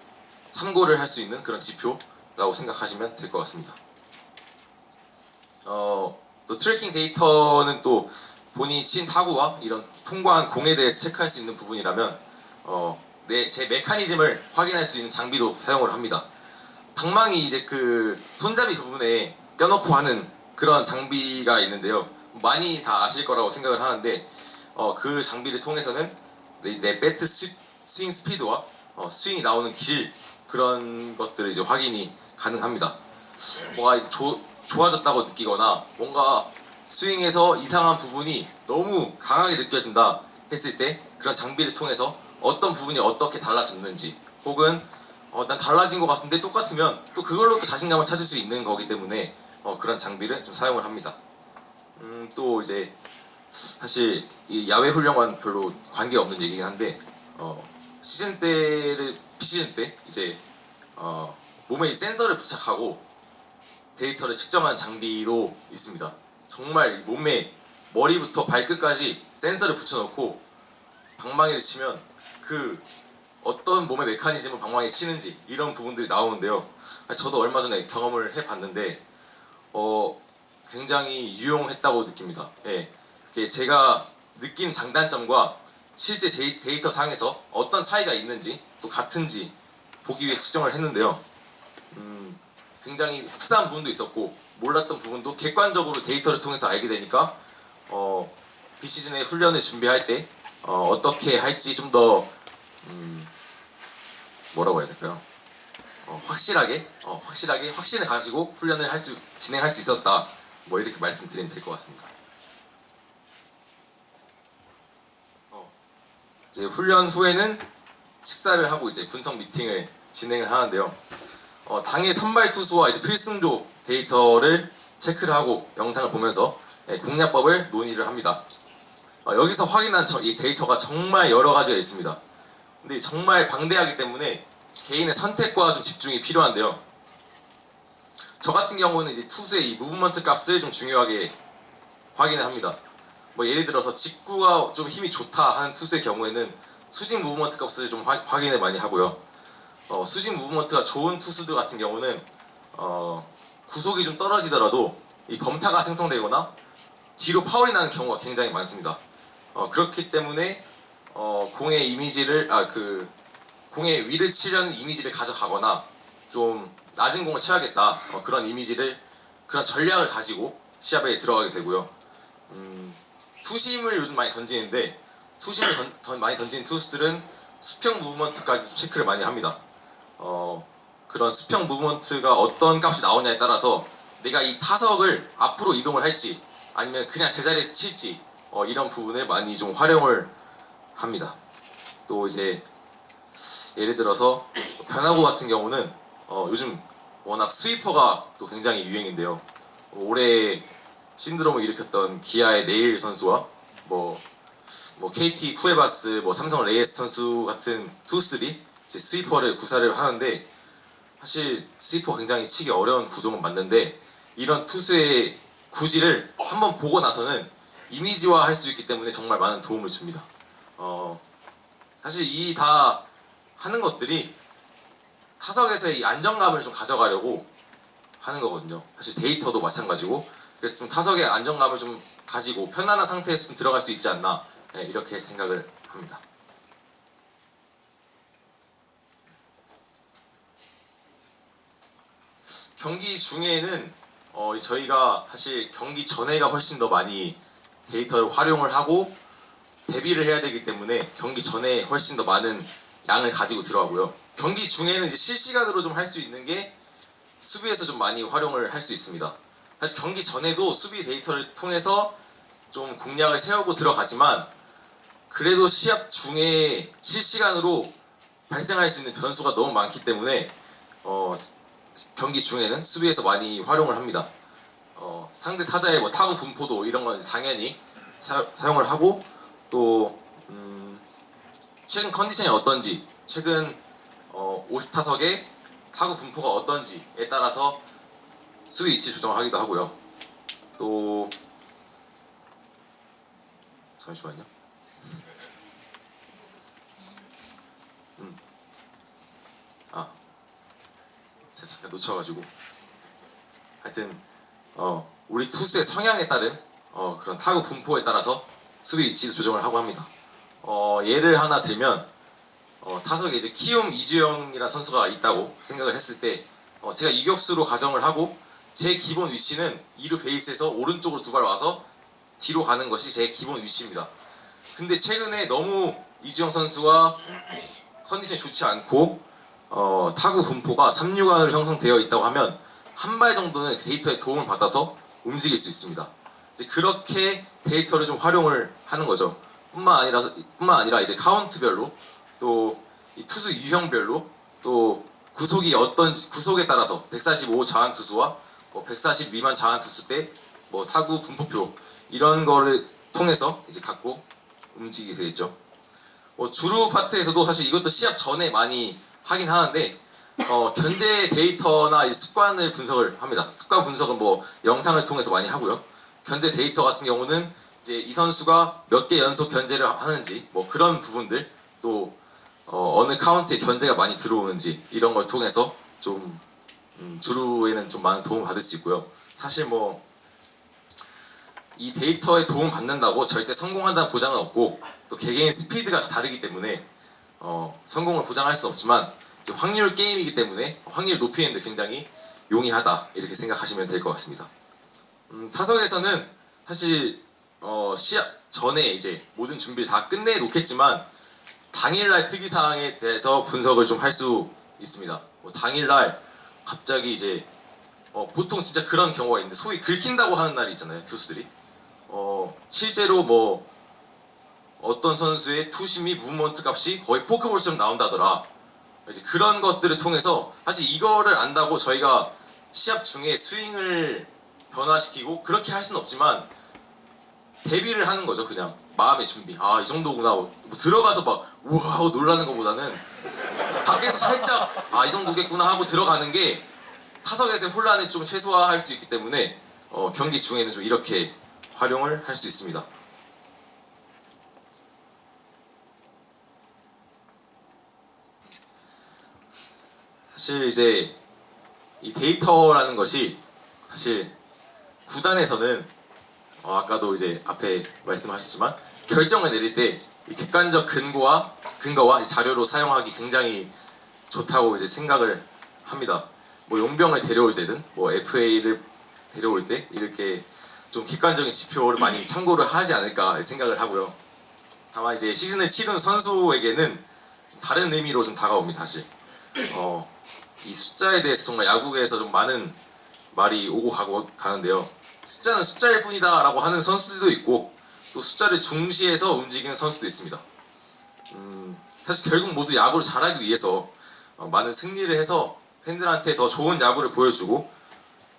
참고를 할 수 있는 그런 지표라고 생각하시면 될 것 같습니다. 또 트래킹 데이터는 또 본인이 친 타구와 이런 통과한 공에 대해서 체크할 수 있는 부분이라면 제 메커니즘을 확인할 수 있는 장비도 사용을 합니다. 방망이 이제 그 손잡이 부분에 껴놓고 하는 그런 장비가 있는데요. 많이 다 아실 거라고 생각을 하는데 그 장비를 통해서는 이제 내 배트 스윙 스피드와 스윙이 나오는 길 그런 것들을 이제 확인이 가능합니다. 뭐가 이제 좋아졌다고 느끼거나 뭔가 스윙에서 이상한 부분이 너무 강하게 느껴진다 했을 때 그런 장비를 통해서 어떤 부분이 어떻게 달라졌는지 혹은 난 달라진 것 같은데 똑같으면 또 그걸로 또 자신감을 찾을 수 있는 거기 때문에 그런 장비를 좀 사용을 합니다. 또 이제 사실 이 야외 훈련과는 별로 관계없는 얘기긴 한데 비시즌 때 이제 몸에 센서를 부착하고 데이터를 측정하는 장비도 있습니다. 정말 몸에 머리부터 발끝까지 센서를 붙여놓고 방망이를 치면 그 어떤 몸의 메커니즘을 방망이에 치는지 이런 부분들이 나오는데요. 저도 얼마 전에 경험을 해봤는데 굉장히 유용했다고 느낍니다. 예, 그게 제가 느낀 장단점과 실제 데이터 상에서 어떤 차이가 있는지 또 같은지 보기 위해 측정을 했는데요. 굉장히 흡사한 부분도 있었고 몰랐던 부분도 객관적으로 데이터를 통해서 알게 되니까 비시즌의 훈련을 준비할 때 어떻게 할지 좀 더 뭐라고 해야 될까요? 확실하게 확신을 가지고 훈련을 진행할 수 있었다. 뭐 이렇게 말씀드리면 될 것 같습니다. 이제 훈련 후에는 식사를 하고 이제 분석 미팅을 진행을 하는데요. 당일 선발 투수와 이제 필승조 데이터를 체크를 하고 영상을 보면서 공략법을 논의를 합니다. 여기서 확인한 이 데이터가 정말 여러 가지가 있습니다. 근데 정말 방대하기 때문에 개인의 선택과 좀 집중이 필요한데요. 저 같은 경우는 이제 투수의 이 무브먼트 값을 좀 중요하게 확인을 합니다. 뭐 예를 들어서 직구가 좀 힘이 좋다 하는 투수의 경우에는 수직 무브먼트 값을 좀 확인을 많이 하고요. 수직 무브먼트가 좋은 투수들 같은 경우는 구속이 좀 떨어지더라도 이 범타가 생성되거나 뒤로 파울이 나는 경우가 굉장히 많습니다. 그렇기 때문에 공의 이미지를 공의 위를 치려는 이미지를 가져가거나 좀 낮은 공을 쳐야겠다 그런 이미지를 그런 전략을 가지고 시합에 들어가게 되고요. 투심을 요즘 많이 던지는데 투심을 많이 던지는 투수들은 수평 무브먼트까지 체크를 많이 합니다. 그런 수평 무브먼트가 어떤 값이 나오냐에 따라서 내가 이 타석을 앞으로 이동을 할지 아니면 그냥 제자리에서 칠지 이런 부분을 많이 좀 활용을 합니다. 또 이제 예를 들어서 변화구 같은 경우는 요즘 워낙 스위퍼가 또 굉장히 유행인데요. 올해 신드롬을 일으켰던 기아의 네일 선수와 뭐 KT 쿠에바스, 삼성 레이에스 선수 같은 투수들이 이제 스위퍼를 구사를 하는데 사실 스위퍼가 굉장히 치기 어려운 구종은 맞는데 이런 투수의 구질을 한번 보고 나서는 이미지화 할 수 있기 때문에 정말 많은 도움을 줍니다. 사실 이 다 하는 것들이 타석에서의 이 안정감을 좀 가져가려고 하는 거거든요. 사실 데이터도 마찬가지고 그래서 좀 타석의 안정감을 좀 가지고 편안한 상태에서 좀 들어갈 수 있지 않나 이렇게 생각을 합니다. 경기 중에는 저희가 사실 경기 전에가 훨씬 더 많이 데이터를 활용을 하고 대비를 해야 되기 때문에 경기 전에 훨씬 더 많은 양을 가지고 들어가고요. 경기 중에는 이제 실시간으로 좀 할 수 있는 게 수비에서 좀 많이 활용을 할 수 있습니다. 사실 경기 전에도 수비 데이터를 통해서 좀 공략을 세우고 들어가지만 그래도 시합 중에 실시간으로 발생할 수 있는 변수가 너무 많기 때문에 경기 중에는 수비에서 많이 활용을 합니다. 상대 타자의 타구 분포도 이런 건 당연히 사용을 하고 또 최근 컨디션이 어떤지 최근 50타석의 타구 분포가 어떤지에 따라서 수비 위치 조정하기도 하고요. 또 잠시만요. 제가 잠깐 놓쳐가지고 하여튼 우리 투수의 성향에 따른 그런 타구 분포에 따라서 수비 위치도 조정을 하고 합니다. 예를 하나 들면 타석에 이제 키움 이주영이라는 선수가 있다고 생각을 했을 때 제가 유격수로 가정을 하고 제 기본 위치는 2루 베이스에서 오른쪽으로 두 발 와서 뒤로 가는 것이 제 기본 위치입니다. 근데 최근에 너무 이주영 선수가 컨디션이 좋지 않고 타구 분포가 3루간으로 형성되어 있다고 하면 한 발 정도는 데이터의 도움을 받아서 움직일 수 있습니다. 이제 그렇게 데이터를 좀 활용을 하는 거죠. 뿐만 아니라 이제 카운트별로 또 이 투수 유형별로 또 구속이 어떤지 구속에 따라서 145 자완 투수와 140 미만 자완 투수 때 타구 분포표 이런 거를 통해서 이제 갖고 움직이게 되겠죠. 주루 파트에서도 사실 이것도 시합 전에 많이 하긴 하는데 견제 데이터나 이 습관을 분석을 합니다. 습관 분석은 영상을 통해서 많이 하고요. 견제 데이터 같은 경우는 이제 이 선수가 몇 개 연속 견제를 하는지 그런 부분들 또 어느 카운트에 견제가 많이 들어오는지 이런 걸 통해서 좀 주루에는 좀 많은 도움을 받을 수 있고요. 사실 이 데이터에 도움 받는다고 절대 성공한다는 보장은 없고 또 개개인 스피드가 다르기 때문에 성공을 보장할 수는 없지만 이제 확률 게임이기 때문에 확률 높이는 데 굉장히 용이하다 이렇게 생각하시면 될 것 같습니다. 타석에서는 사실 시합 전에 이제 모든 준비를 다 끝내 놓겠지만 당일날 특이사항에 대해서 분석을 좀 할 수 있습니다. 당일날 갑자기 이제 보통 진짜 그런 경우가 있는데 소위 긁힌다고 하는 날이 있잖아요, 투수들이. 실제로 어떤 선수의 투심이 무브먼트 값이 거의 포크볼처럼 나온다더라. 이제 그런 것들을 통해서 사실 이거를 안다고 저희가 시합 중에 스윙을 변화시키고 그렇게 할 수는 없지만 대비를 하는 거죠. 그냥 마음의 준비. 이 정도구나. 들어가서 우와 하고 놀라는 것보다는 밖에서 살짝 이 정도겠구나 하고 들어가는 게 타석에서의 혼란을 좀 최소화할 수 있기 때문에 경기 중에는 좀 이렇게 활용을 할 수 있습니다. 사실 이제 이 데이터라는 것이 사실 구단에서는 아까도 이제 앞에 말씀하셨지만 결정을 내릴 때 이 객관적 근거와 자료로 사용하기 굉장히 좋다고 이제 생각을 합니다. 뭐 용병을 데려올 때든 뭐 FA를 데려올 때 이렇게 좀 객관적인 지표를 많이 참고를 하지 않을까 생각을 하고요. 다만 이제 시즌을 치른 선수에게는 다른 의미로 좀 다가옵니다. 사실 이 숫자에 대해서 정말 야구계에서 좀 많은 말이 오고 가는데요. 숫자는 숫자일 뿐이다 라고 하는 선수들도 있고 또 숫자를 중시해서 움직이는 선수도 있습니다. 사실 결국 모두 야구를 잘하기 위해서 많은 승리를 해서 팬들한테 더 좋은 야구를 보여주고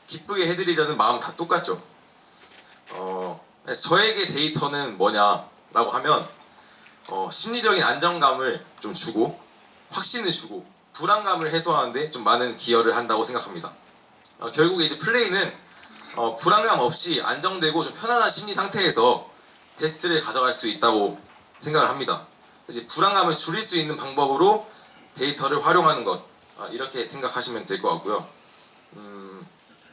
기쁘게 해드리려는 마음 다 똑같죠. 그래서 저에게 데이터는 뭐냐라고 하면 심리적인 안정감을 좀 주고 확신을 주고 불안감을 해소하는데 좀 많은 기여를 한다고 생각합니다. 결국에 이제 플레이는 불안감 없이 안정되고 좀 편안한 심리 상태에서 베스트를 가져갈 수 있다고 생각을 합니다. 이제 불안감을 줄일 수 있는 방법으로 데이터를 활용하는 것 이렇게 생각하시면 될 것 같고요.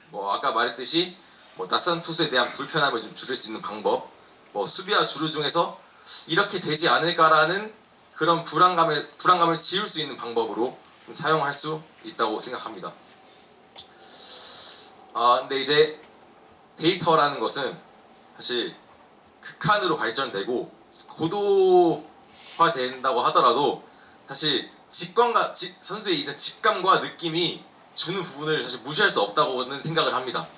뭐 아까 말했듯이 뭐 낯선 투수에 대한 불편함을 좀 줄일 수 있는 방법, 뭐 수비와 주루 중에서 이렇게 되지 않을까라는 그런 불안감을 지울 수 있는 방법으로 좀 사용할 수 있다고 생각합니다. 근데 이제 데이터라는 것은 사실 극한으로 발전되고 고도화된다고 하더라도 사실 선수의 이제 직감과 느낌이 주는 부분을 사실 무시할 수 없다고는 생각을 합니다.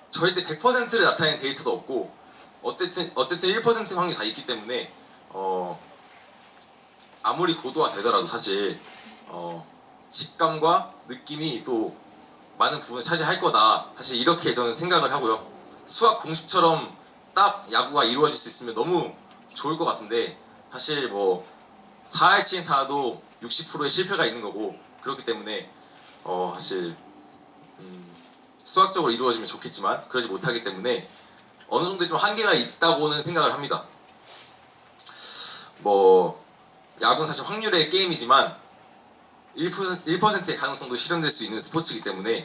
절대 100%를 나타내는 데이터도 없고 어쨌든 1% 확률이 다 있기 때문에 아무리 고도화되더라도 사실 직감과 느낌이 또 많은 부분을 차지할 거다. 사실 이렇게 저는 생각을 하고요. 수학 공식처럼 딱 야구가 이루어질 수 있으면 너무 좋을 것 같은데 사실 뭐 4할 타도 60%의 실패가 있는 거고 그렇기 때문에 사실 수학적으로 이루어지면 좋겠지만 그러지 못하기 때문에 어느 정도의 좀 한계가 있다고는 생각을 합니다. 뭐 야구는 사실 확률의 게임이지만 1%의 가능성도 실현될 수 있는 스포츠이기 때문에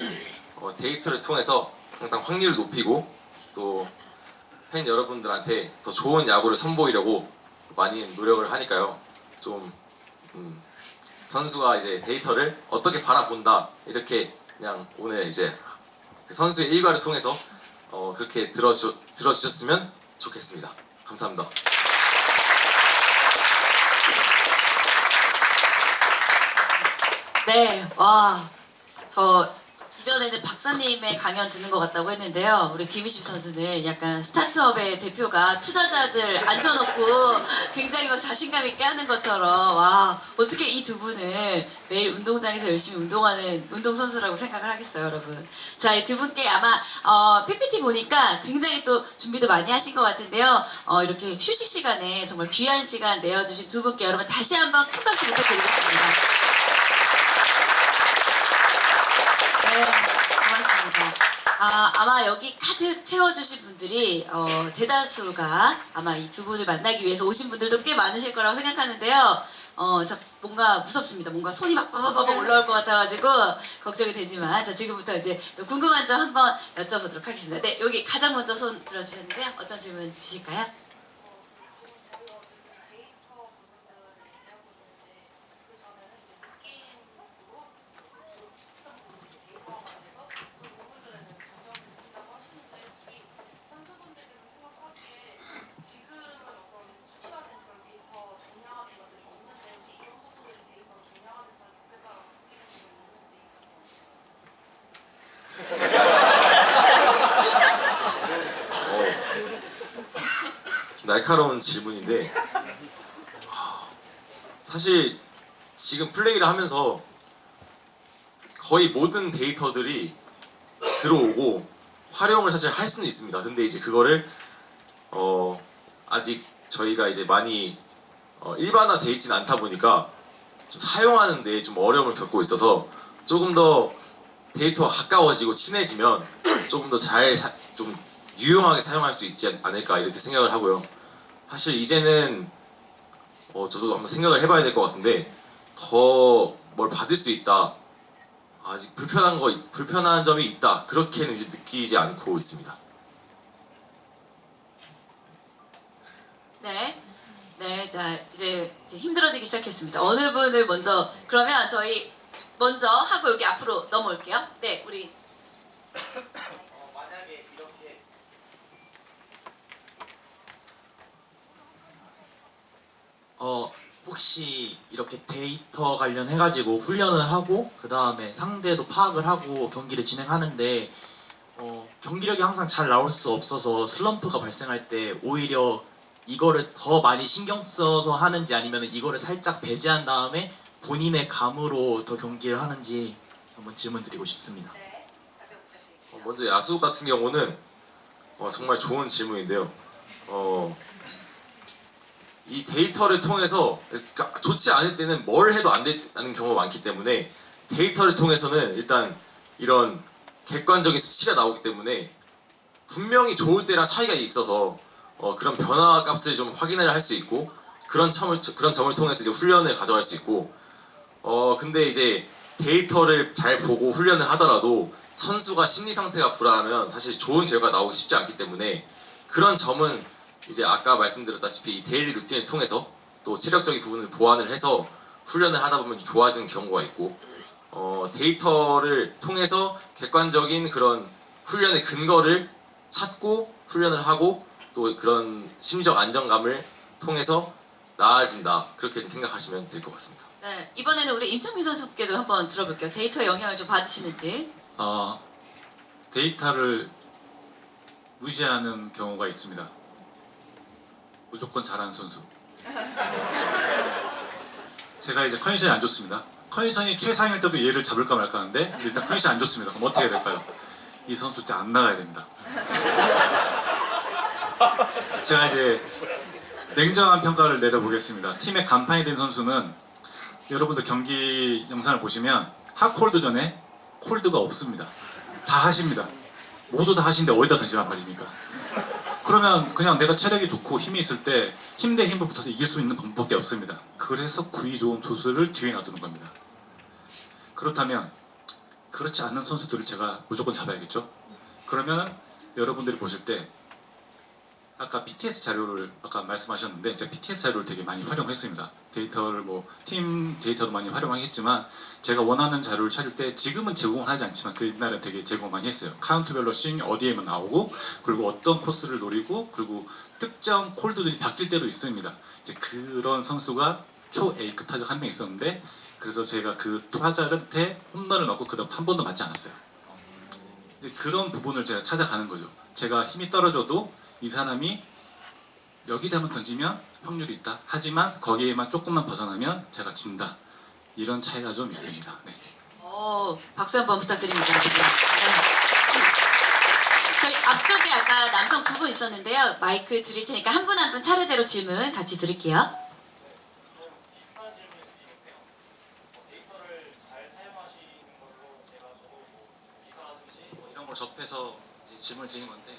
데이터를 통해서 항상 확률을 높이고 또 팬 여러분들한테 더 좋은 야구를 선보이려고 많이 노력을 하니까요. 좀 선수가 이제 데이터를 어떻게 바라본다 이렇게 그냥 오늘 이제 그 선수의 일과를 통해서 그렇게 들어주셨으면 좋겠습니다. 감사합니다. 네, 와, 저 이전에는 박사님의 강연 듣는 것 같다고 했는데요. 우리 김희식 선수는 약간 스타트업의 대표가 투자자들 앉혀놓고 굉장히 막 자신감 있게 하는 것처럼 와, 어떻게 이 두 분을 매일 운동장에서 열심히 운동하는 운동선수라고 생각을 하겠어요, 여러분. 자, 이 두 분께 아마 PPT 보니까 굉장히 또 준비도 많이 하신 것 같은데요. 이렇게 휴식 시간에 정말 귀한 시간 내어주신 두 분께 여러분 다시 한번 큰 박수 부탁드리겠습니다. 네, 고맙습니다. 아마 여기 가득 채워주신 분들이 대다수가 아마 이 두 분을 만나기 위해서 오신 분들도 꽤 많으실 거라고 생각하는데요. 자, 뭔가 무섭습니다. 뭔가 손이 막 빠바바바 올라올 것 같아가지고 걱정이 되지만 자, 지금부터 이제 궁금한 점 한번 여쭤보도록 하겠습니다. 네, 여기 가장 먼저 손 들어주셨는데요. 어떤 질문 주실까요? 좀 날카로운 질문인데 사실 지금 플레이를 하면서 거의 모든 데이터들이 들어오고 활용을 사실 할 수는 있습니다. 근데 이제 그거를 아직 저희가 이제 많이 일반화되어 있지는 않다 보니까 좀 사용하는데 좀 어려움을 겪고 있어서 조금 더 데이터가 가까워지고 친해지면 조금 더 좀 유용하게 사용할 수 있지 않을까 이렇게 생각을 하고요. 사실 이제는 저도 한번 생각을 해봐야 될 것 같은데 더 뭘 받을 수 있다. 아직 불편한 점이 있다. 그렇게는 이제 느끼지 않고 있습니다. 네. 네, 자 이제 힘들어지기 시작했습니다. 어느 분을 먼저 그러면 저희 먼저 하고 여기 앞으로 넘어올게요. 네, 우리 만약에 이렇게 혹시 이렇게 데이터 관련해가지고 훈련을 하고 그 다음에 상대도 파악을 하고 경기를 진행하는데 경기력이 항상 잘 나올 수 없어서 슬럼프가 발생할 때 오히려 이거를 더 많이 신경 써서 하는지 아니면 이거를 살짝 배제한 다음에 본인의 감으로 더 경기를 하는지 한번 질문 드리고 싶습니다. 먼저 야수 같은 경우는 정말 좋은 질문인데요. 이 데이터를 통해서 그러니까 좋지 않을 때는 뭘 해도 안 되는 경우가 많기 때문에 데이터를 통해서는 일단 이런 객관적인 수치가 나오기 때문에 분명히 좋을 때랑 차이가 있어서 그런 변화 값을 좀 확인을 할 수 있고 그런 점을 통해서 이제 훈련을 가져갈 수 있고 근데 이제 데이터를 잘 보고 훈련을 하더라도 선수가 심리 상태가 불안하면 사실 좋은 결과가 나오기 쉽지 않기 때문에 그런 점은 이제 아까 말씀드렸다시피 이 데일리 루틴을 통해서 또 체력적인 부분을 보완을 해서 훈련을 하다 보면 좋아지는 경우가 있고 데이터를 통해서 객관적인 그런 훈련의 근거를 찾고 훈련을 하고 또 그런 심리적 안정감을 통해서 나아진다 그렇게 좀 생각하시면 될 것 같습니다. 네, 이번에는 우리 임창민 선수께도 한번 들어볼게요. 데이터의 영향을 좀 받으시는지. 데이터를 무시하는 경우가 있습니다. 무조건 잘하는 선수. 제가 이제 컨디션이 안 좋습니다. 컨디션이 최상일 때도 얘를 잡을까 말까 하는데 일단 컨디션이 안 좋습니다. 그럼 어떻게 해야 될까요? 이 선수 때 안 나가야 됩니다. 제가 이제 냉정한 평가를 내려보겠습니다. 팀의 간판이 된 선수는 여러분들 경기 영상을 보시면 핫콜드 전에 콜드가 없습니다. 다 하십니다. 모두 다 하신데 어디다 던지란 말입니까? 그러면 그냥 내가 체력이 좋고 힘이 있을 때 힘 대 힘을 붙어서 이길 수 있는 방법밖에 없습니다. 그래서 구위 좋은 투수를 뒤에 놔두는 겁니다. 그렇다면 그렇지 않는 선수들을 제가 무조건 잡아야겠죠? 그러면 여러분들이 보실 때 아까 PTS 자료를 아까 말씀하셨는데 제가 PTS 자료를 되게 많이 활용했습니다. 데이터를 팀 데이터도 많이 활용하겠지만 제가 원하는 자료를 찾을 때 지금은 제공을 하지 않지만 그 옛날에 되게 제공 많이 했어요. 카운트별로 스윙이 어디에만 나오고 그리고 어떤 코스를 노리고 그리고 특정 콜드들이 바뀔 때도 있습니다. 이제 그런 선수가 초 A급 타자 한 명 있었는데 그래서 제가 그 타자한테 홈런을 맞고 그다음 한 번도 맞지 않았어요. 이제 그런 부분을 제가 찾아가는 거죠. 제가 힘이 떨어져도 이 사람이 여기다만 던지면 확률이 있다. 하지만 거기에만 조금만 벗어나면 제가 진다. 이런 차이가 좀 있습니다. 네. 박수 한번 부탁드립니다. 네. 저희 앞쪽에 아까 남성 두 분 있었는데요. 마이크 드릴 테니까 한 분 한 분 차례대로 질문 같이 드릴게요. 비슷한 질문을 드리는데요. 데이터를 잘 사용하시는 걸로 제가 저도 기사라든지 이런 걸 접해서 이제 질문을 드리는 건데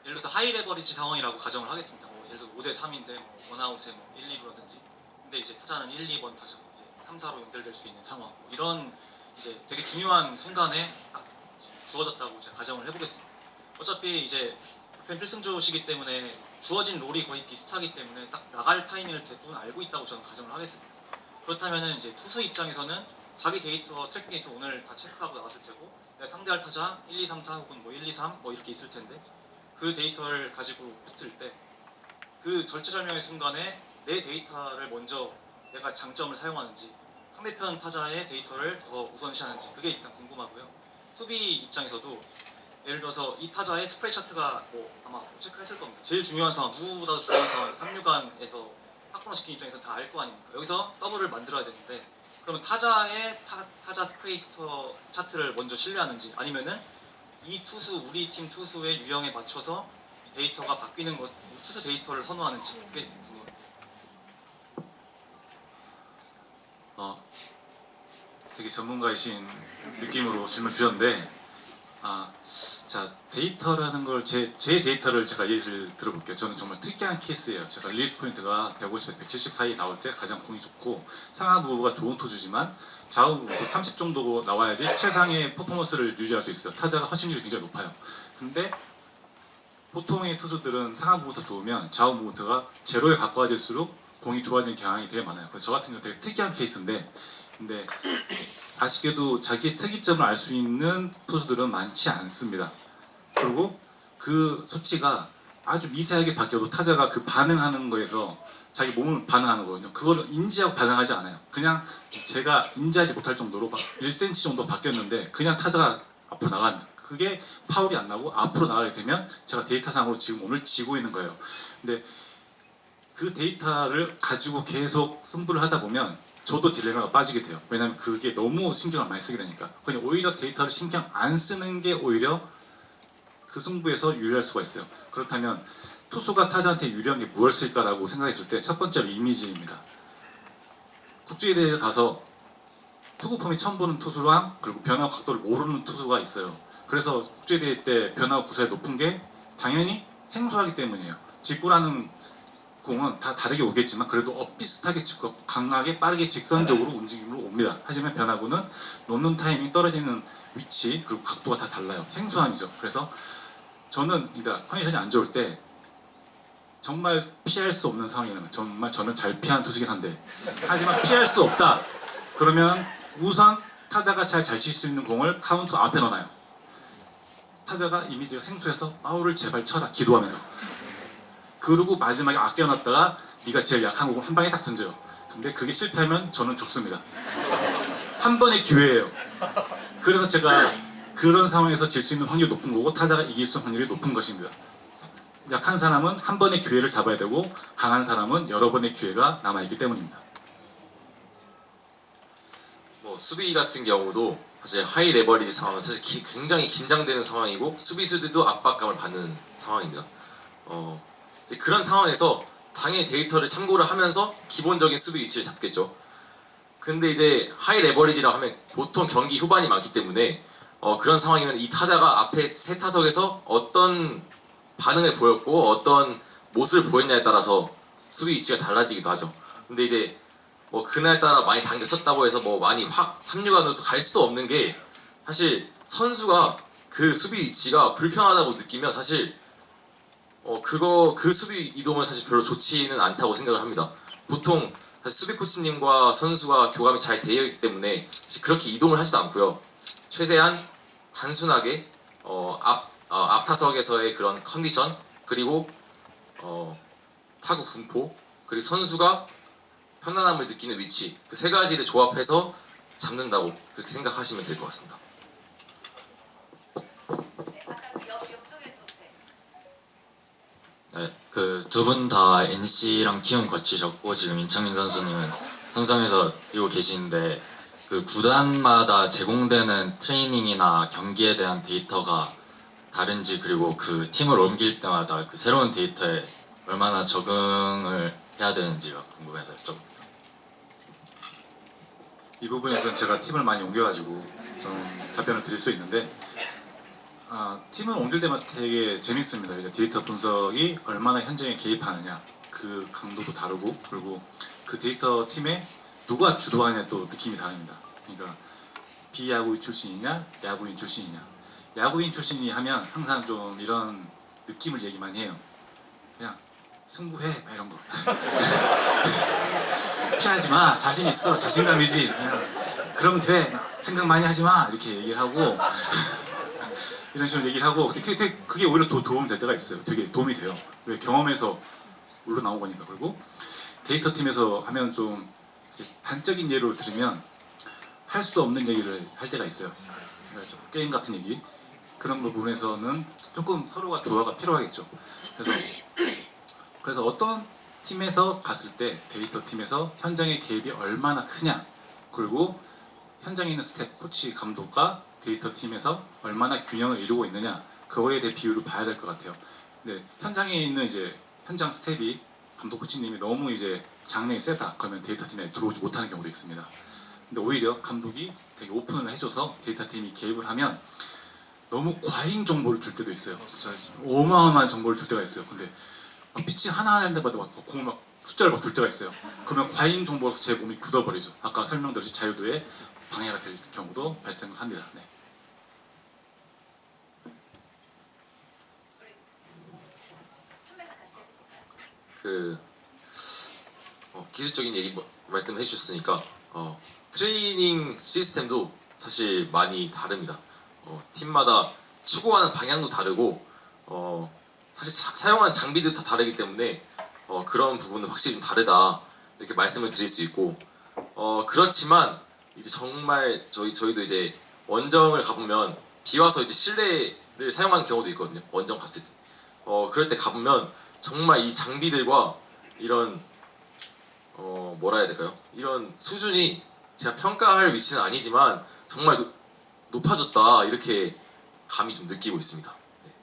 예를 들어서 하이 레버리지 상황이라고 가정을 하겠습니다. 예를 들어 5대 3인데 원아웃에 1, 2루라든지 근데 이제 타자는 1, 2번 타자고 이제 3, 4로 연결될 수 있는 상황 이런 이제 되게 중요한 순간에 딱 주어졌다고 제가 가정을 해보겠습니다. 어차피 이제 불펜 필승조시기 때문에 주어진 롤이 거의 비슷하기 때문에 딱 나갈 타이밍을 대부분 알고 있다고 저는 가정을 하겠습니다. 그렇다면은 이제 투수 입장에서는 자기 데이터, 트래킹 데이터 오늘 다 체크하고 나왔을 테고 내가 상대할 타자 1, 2, 3, 4 혹은 1, 2, 3 이렇게 있을 텐데 그 데이터를 가지고 붙을 때 그 절체절명의 순간에 내 데이터를 먼저 내가 장점을 사용하는지 상대편 타자의 데이터를 더 우선시하는지 그게 일단 궁금하고요. 수비 입장에서도 예를 들어서 이 타자의 스프레이 차트가 아마 체크했을 겁니다. 제일 중요한 상황, 누구보다도 중요한 상황 3루간에서 탁구를 시킨 입장에서 다 알 거 아닙니까? 여기서 더블을 만들어야 되는데 그러면 타자의 타자 스프레이 차트를 먼저 신뢰하는지 아니면은 이 투수, 우리 팀 투수의 유형에 맞춰서 데이터가 바뀌는 것, 투수 데이터를 선호하는지 그게 궁금합니다. 되게 전문가이신 느낌으로 질문 주셨는데, 자, 데이터라는 걸 제 데이터를 제가 예를 들어볼게요. 저는 정말 특이한 케이스예요. 제가 릴리스 포인트가 150에서 170 사이 나올 때 가장 공이 좋고, 상하 무브가 좋은 투수지만 좌우 무브도 30 정도 나와야지 최상의 퍼포먼스를 유지할 수 있어요. 타자가 허심률이 굉장히 높아요. 근데 보통의 투수들은 상하 무브부터 좋으면 좌우 무브가 제로에 가까워질수록 공이 좋아지는 경향이 되게 많아요. 그래서 저 같은 경우 되게 특이한 케이스인데, 근데 아쉽게도 자기의 특이점을 알 수 있는 투수들은 많지 않습니다. 그리고 그 수치가 아주 미세하게 바뀌어도 타자가 그 반응하는 거에서 자기 몸을 반응하는 거거든요. 그걸 인지하고 반응하지 않아요. 그냥 제가 인지하지 못할 정도로 1cm 정도 바뀌었는데 그냥 타자가 앞으로 나갑니다. 그게 파울이 안 나고 앞으로 나가게 되면 제가 데이터상으로 지금 오늘 지고 있는 거예요. 근데 그 데이터를 가지고 계속 승부를 하다 보면 저도 딜레마가 빠지게 돼요. 왜냐하면 그게 너무 신경을 많이 쓰게 되니까. 그냥 오히려 데이터를 신경 안 쓰는 게 오히려 그 승부에서 유리할 수가 있어요. 그렇다면 투수가 타자한테 유리한 게 무엇일까라고 생각했을 때 첫 번째로 이미지입니다. 국제대회에 가서 투구 폼이 처음 보는 투수랑 그리고 변화 각도를 모르는 투수가 있어요. 그래서 국제대회 때 변화 구사율이 높은 게 당연히 생소하기 때문이에요. 직구라는 공은 다 다르게 오겠지만 그래도 비슷하게 치고 강하게 빠르게 직선적으로 움직임으로 옵니다. 하지만 변화구는 놓는 타이밍 떨어지는 위치 그리고 각도가 다 달라요. 생소함이죠. 그래서 저는 그러니까 컨디션이 안 좋을 때 정말 피할 수 없는 상황이라면 정말 저는 잘 피하는 투수긴 한데 하지만 피할 수 없다. 그러면 우선 타자가 잘 칠 수 있는 공을 카운트 앞에 넣어놔요. 타자가 이미지가 생소해서 파울을 제발 쳐라 기도하면서 그리고 마지막에 아껴놨다가 네가 제일 약한 공을 한 방에 딱 던져요. 근데 그게 실패하면 저는 죽습니다. 한 번의 기회예요. 그래서 제가 그런 상황에서 질 수 있는 확률이 높은 거고 타자가 이길 수 있는 확률이 높은 것입니다. 약한 사람은 한 번의 기회를 잡아야 되고 강한 사람은 여러 번의 기회가 남아있기 때문입니다. 뭐 수비 같은 경우도 사실 하이 레버리지 상황은 사실 굉장히 긴장되는 상황이고 수비수들도 압박감을 받는 상황입니다. 이제 그런 상황에서 당연히 데이터를 참고를 하면서 기본적인 수비 위치를 잡겠죠. 근데 이제 하이 레버리지라고 하면 보통 경기 후반이 많기 때문에 그런 상황이면 이 타자가 앞에 세 타석에서 어떤 반응을 보였고 어떤 모습을 보였냐에 따라서 수비 위치가 달라지기도 하죠. 근데 이제 뭐 그날따라 많이 당겼었다고 해서 뭐 많이 확 3루간으로 갈 수도 없는 게 사실 선수가 그 수비 위치가 불편하다고 느끼면 사실 그 수비 이동은 사실 별로 좋지는 않다고 생각을 합니다. 보통 사실 수비 코치님과 선수가 교감이 잘 되어 있기 때문에 사실 그렇게 이동을 하지도 않고요. 최대한 단순하게 앞 타석에서의 그런 컨디션 그리고 타구 분포 그리고 선수가 편안함을 느끼는 위치 그 세 가지를 조합해서 잡는다고 그렇게 생각하시면 될 것 같습니다. 네, 그 두 분 다 NC랑 키움 거치셨고 지금 임창민 선수님은 삼성에서 뛰고 계시는데 그 구단마다 제공되는 트레이닝이나 경기에 대한 데이터가 다른지 그리고 그 팀을 옮길 때마다 그 새로운 데이터에 얼마나 적응을 해야 되는지가 궁금해서 좀. 이 부분에서는 제가 팀을 많이 옮겨가지고 저는 답변을 드릴 수 있는데 팀을 옮길 때마다 되게 재밌습니다. 이제 데이터 분석이 얼마나 현장에 개입하느냐 그 강도도 다르고 그리고 그 데이터 팀에 누가 주도하느냐 또 느낌이 다릅니다. 그러니까 비야구인 출신이냐 야구인 출신이냐 야구인 출신이 하면 항상 좀 이런 느낌을 얘기 많이 해요. 그냥 승부해 막 이런 거 피하지 마 자신 있어 자신감이지 그냥 그러면 돼 생각 많이 하지 마 이렇게 얘기를 하고 이런 식으로 얘기를 하고 근데 그게 오히려 도움이 될 때가 있어요. 되게 도움이 돼요. 왜 경험에서 물러 나온 거니까. 그리고 데이터 팀에서 하면 좀 이제 단적인 예로 들으면 할 수 없는 얘기를 할 때가 있어요. 그러니까 게임 같은 얘기 그런 부분에서는 조금 서로가 조화가 필요하겠죠. 그래서 어떤 팀에서 갔을 때 데이터 팀에서 현장의 개입이 얼마나 크냐 그리고 현장에 있는 스텝, 코치, 감독과 데이터 팀에서 얼마나 균형을 이루고 있느냐 그거에 대해 비율을 봐야 될 것 같아요. 근데 현장에 있는 이제 현장 스텝이 감독 코치님이 너무 이제 장량이 세다 그러면 데이터 팀에 들어오지 못하는 경우도 있습니다. 근데 오히려 감독이 되게 오픈을 해줘서 데이터 팀이 개입을 하면 너무 과잉 정보를 줄 때도 있어요. 진짜 어마어마한 정보를 줄 때가 있어요. 근데 막 피치 하나하나마다 막 공을 막 숫자를 막 둘 때가 있어요. 그러면 과잉 정보로 제 몸이 굳어버리죠. 아까 설명드렸듯이 자유도에 방해가 될 경우도 발생합니다. 네. 그 기술적인 얘기 말씀해 주셨으니까 트레이닝 시스템도 사실 많이 다릅니다. 팀마다 추구하는 방향도 다르고 사실 사용하는 장비도 다 다르기 때문에 그런 부분은 확실히 좀 다르다 이렇게 말씀을 드릴 수 있고 그렇지만 이제 정말 저희도 이제 원정을 가보면 비 와서 이제 실내를 사용하는 경우도 있거든요. 원정 갔을 때 그럴 때 가보면 정말 이 장비들과 이런 뭐라 해야 될까요? 이런 수준이 제가 평가할 위치는 아니지만 정말 높아졌다 이렇게 감이 좀 느끼고 있습니다. 네.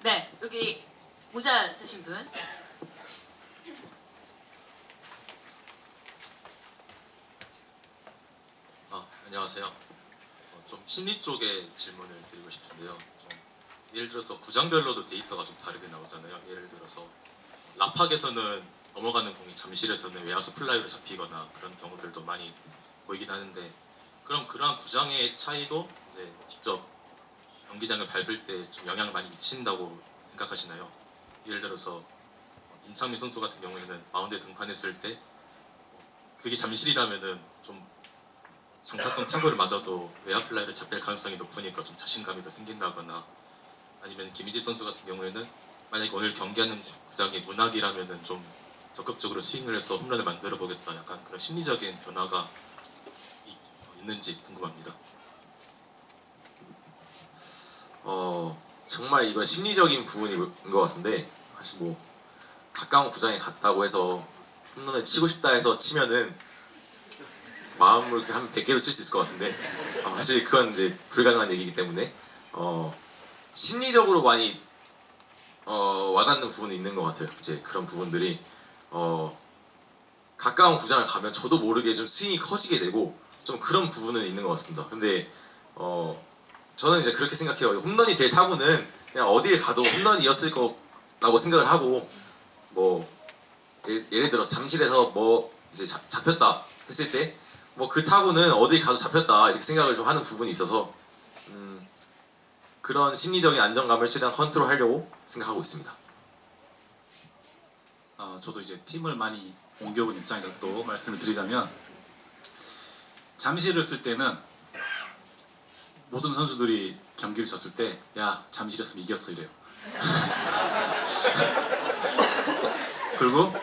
네, 여기 모자 쓰신 분. 안녕하세요. 좀 심리 쪽에 질문을 드리고 싶은데요. 좀 예를 들어서 구장별로도 데이터가 좀 다르게 나오잖아요. 예를 들어서 라팍에서는 넘어가는 공이 잠실에서는 외야수 플라이로 잡히거나 그런 경우들도 많이 보이긴 하는데 그럼 그러한 구장의 차이도 이제 직접 경기장을 밟을 때 좀 영향을 많이 미친다고 생각하시나요? 예를 들어서 임창민 선수 같은 경우에는 마운드에 등판했을 때 그게 잠실이라면은 좀 장타성 타구를 맞아도 외야 플라이를 잡힐 가능성이 높으니까 좀 자신감이 더 생긴다거나 아니면 김희지 선수 같은 경우에는 만약에 오늘 경기하는 구장이 문학이라면은 좀 적극적으로 스윙을 해서 홈런을 만들어 보겠다 약간 그런 심리적인 변화가 있는지 궁금합니다. 정말 이건 심리적인 부분인 것 같은데 사실 뭐 가까운 구장에 갔다고 해서 홈런을 치고 싶다 해서 치면은 마음을 이렇게 한 100개도 칠 수 있을 것 같은데 사실 그건 이제 불가능한 얘기이기 때문에 심리적으로 많이 와닿는 부분이 있는 것 같아요. 이제 그런 부분들이 가까운 구장을 가면 저도 모르게 좀 스윙이 커지게 되고 좀 그런 부분은 있는 것 같습니다. 근데 저는 이제 그렇게 생각해요. 홈런이 될 타구는 그냥 어딜 가도 홈런이었을 거라고 생각을 하고 뭐 예를 들어서 잠실에서 뭐 이제 잡혔다 했을 때 뭐 그 타구는 어딜 가도 잡혔다 이렇게 생각을 좀 하는 부분이 있어서 그런 심리적인 안정감을 최대한 컨트롤하려고 생각하고 있습니다. 저도 이제 팀을 많이 옮겨본 입장에서 또 말씀을 드리자면 잠실을 쓸 때는 모든 선수들이 경기를 졌을 때 야 잠실이었으면 이겼어 이래요. 그리고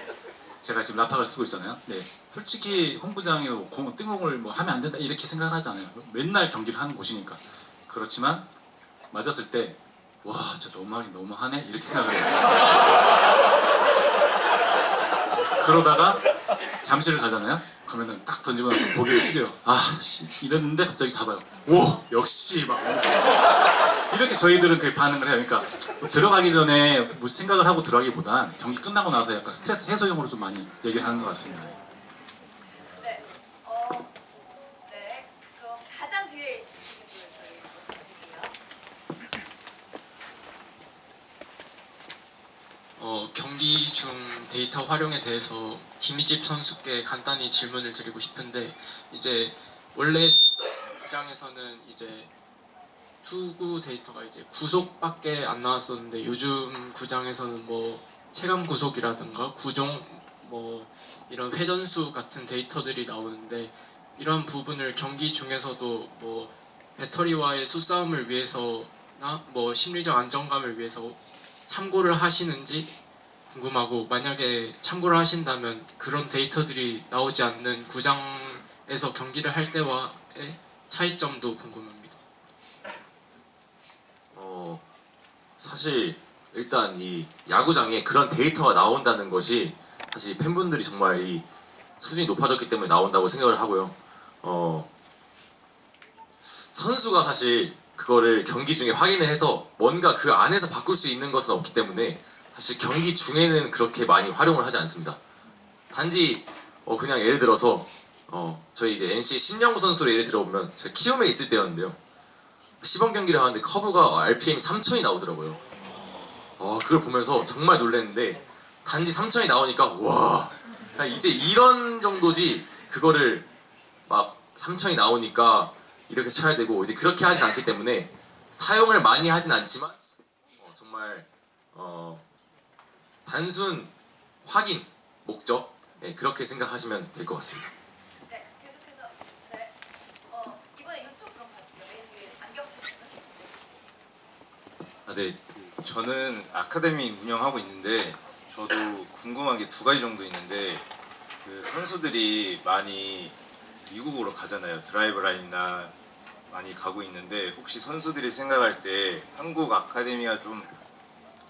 제가 지금 라팍을 쓰고 있잖아요. 네, 솔직히 홈구장에 뜬공을 뭐 하면 안 된다 이렇게 생각을 하잖아요. 맨날 경기를 하는 곳이니까. 그렇지만 맞았을 때 와 진짜 너무하긴 너무하네 이렇게 생각을 해요. 그러다가 잠실을 가잖아요. 그러면은 딱 던지고 나서 고개를 숙여요. 이랬는데 갑자기 잡아요. 오 역시 막 이렇게 저희들은 그 반응을 해요. 그러니까 들어가기 전에 뭐 생각을 하고 들어가기보단 경기 끝나고 나서 약간 스트레스 해소용으로 좀 많이 얘기를 하는 것 같습니다. 네. 네. 그럼 가장 뒤에 있으신 분 저희 경기 중 데이터 활용에 대해서 김희집 선수께 간단히 질문을 드리고 싶은데 이제 원래 구장에서는 이제 투구 데이터가 이제 구속밖에 안 나왔었는데 요즘 구장에서는 뭐 체감 구속이라든가 구종 뭐 이런 회전수 같은 데이터들이 나오는데 이런 부분을 경기 중에서도 뭐 배터리와의 수싸움을 위해서나 뭐 심리적 안정감을 위해서 참고를 하시는지 궁금하고 만약에 참고를 하신다면 그런 데이터들이 나오지 않는 구장에서 경기를 할 때와의 차이점도 궁금합니다. 사실 일단 이 야구장에 그런 데이터가 나온다는 것이 사실 팬분들이 정말 이 수준이 높아졌기 때문에 나온다고 생각을 하고요. 선수가 사실 그거를 경기 중에 확인을 해서 뭔가 그 안에서 바꿀 수 있는 것은 없기 때문에 사실 경기 중에는 그렇게 많이 활용을 하지 않습니다. 단지 그냥 예를 들어서 저희 이제 NC 신영구 선수를 예를 들어보면 제가 키움에 있을 때였는데요. 시범 경기를 하는데 커브가 RPM이 3천이 나오더라고요. 그걸 보면서 정말 놀랐는데 단지 3천이 나오니까 와, 이제 이런 정도지 그거를 막 3천이 나오니까 이렇게 쳐야 되고 이제 그렇게 하진 않기 때문에 사용을 많이 하진 않지만 정말 단순 확인 목적 그렇게 생각하시면 될 것 같습니다. 네, 계속해서 네. 이번에 이쪽 그럼 갈게요. 맨 뒤에 안경 쓰시는. 네. 저는 아카데미 운영하고 있는데 저도 궁금한 게 두 가지 정도 있는데 그 선수들이 많이 미국으로 가잖아요. 드라이브 라인이나 많이 가고 있는데 혹시 선수들이 생각할 때 한국 아카데미가 좀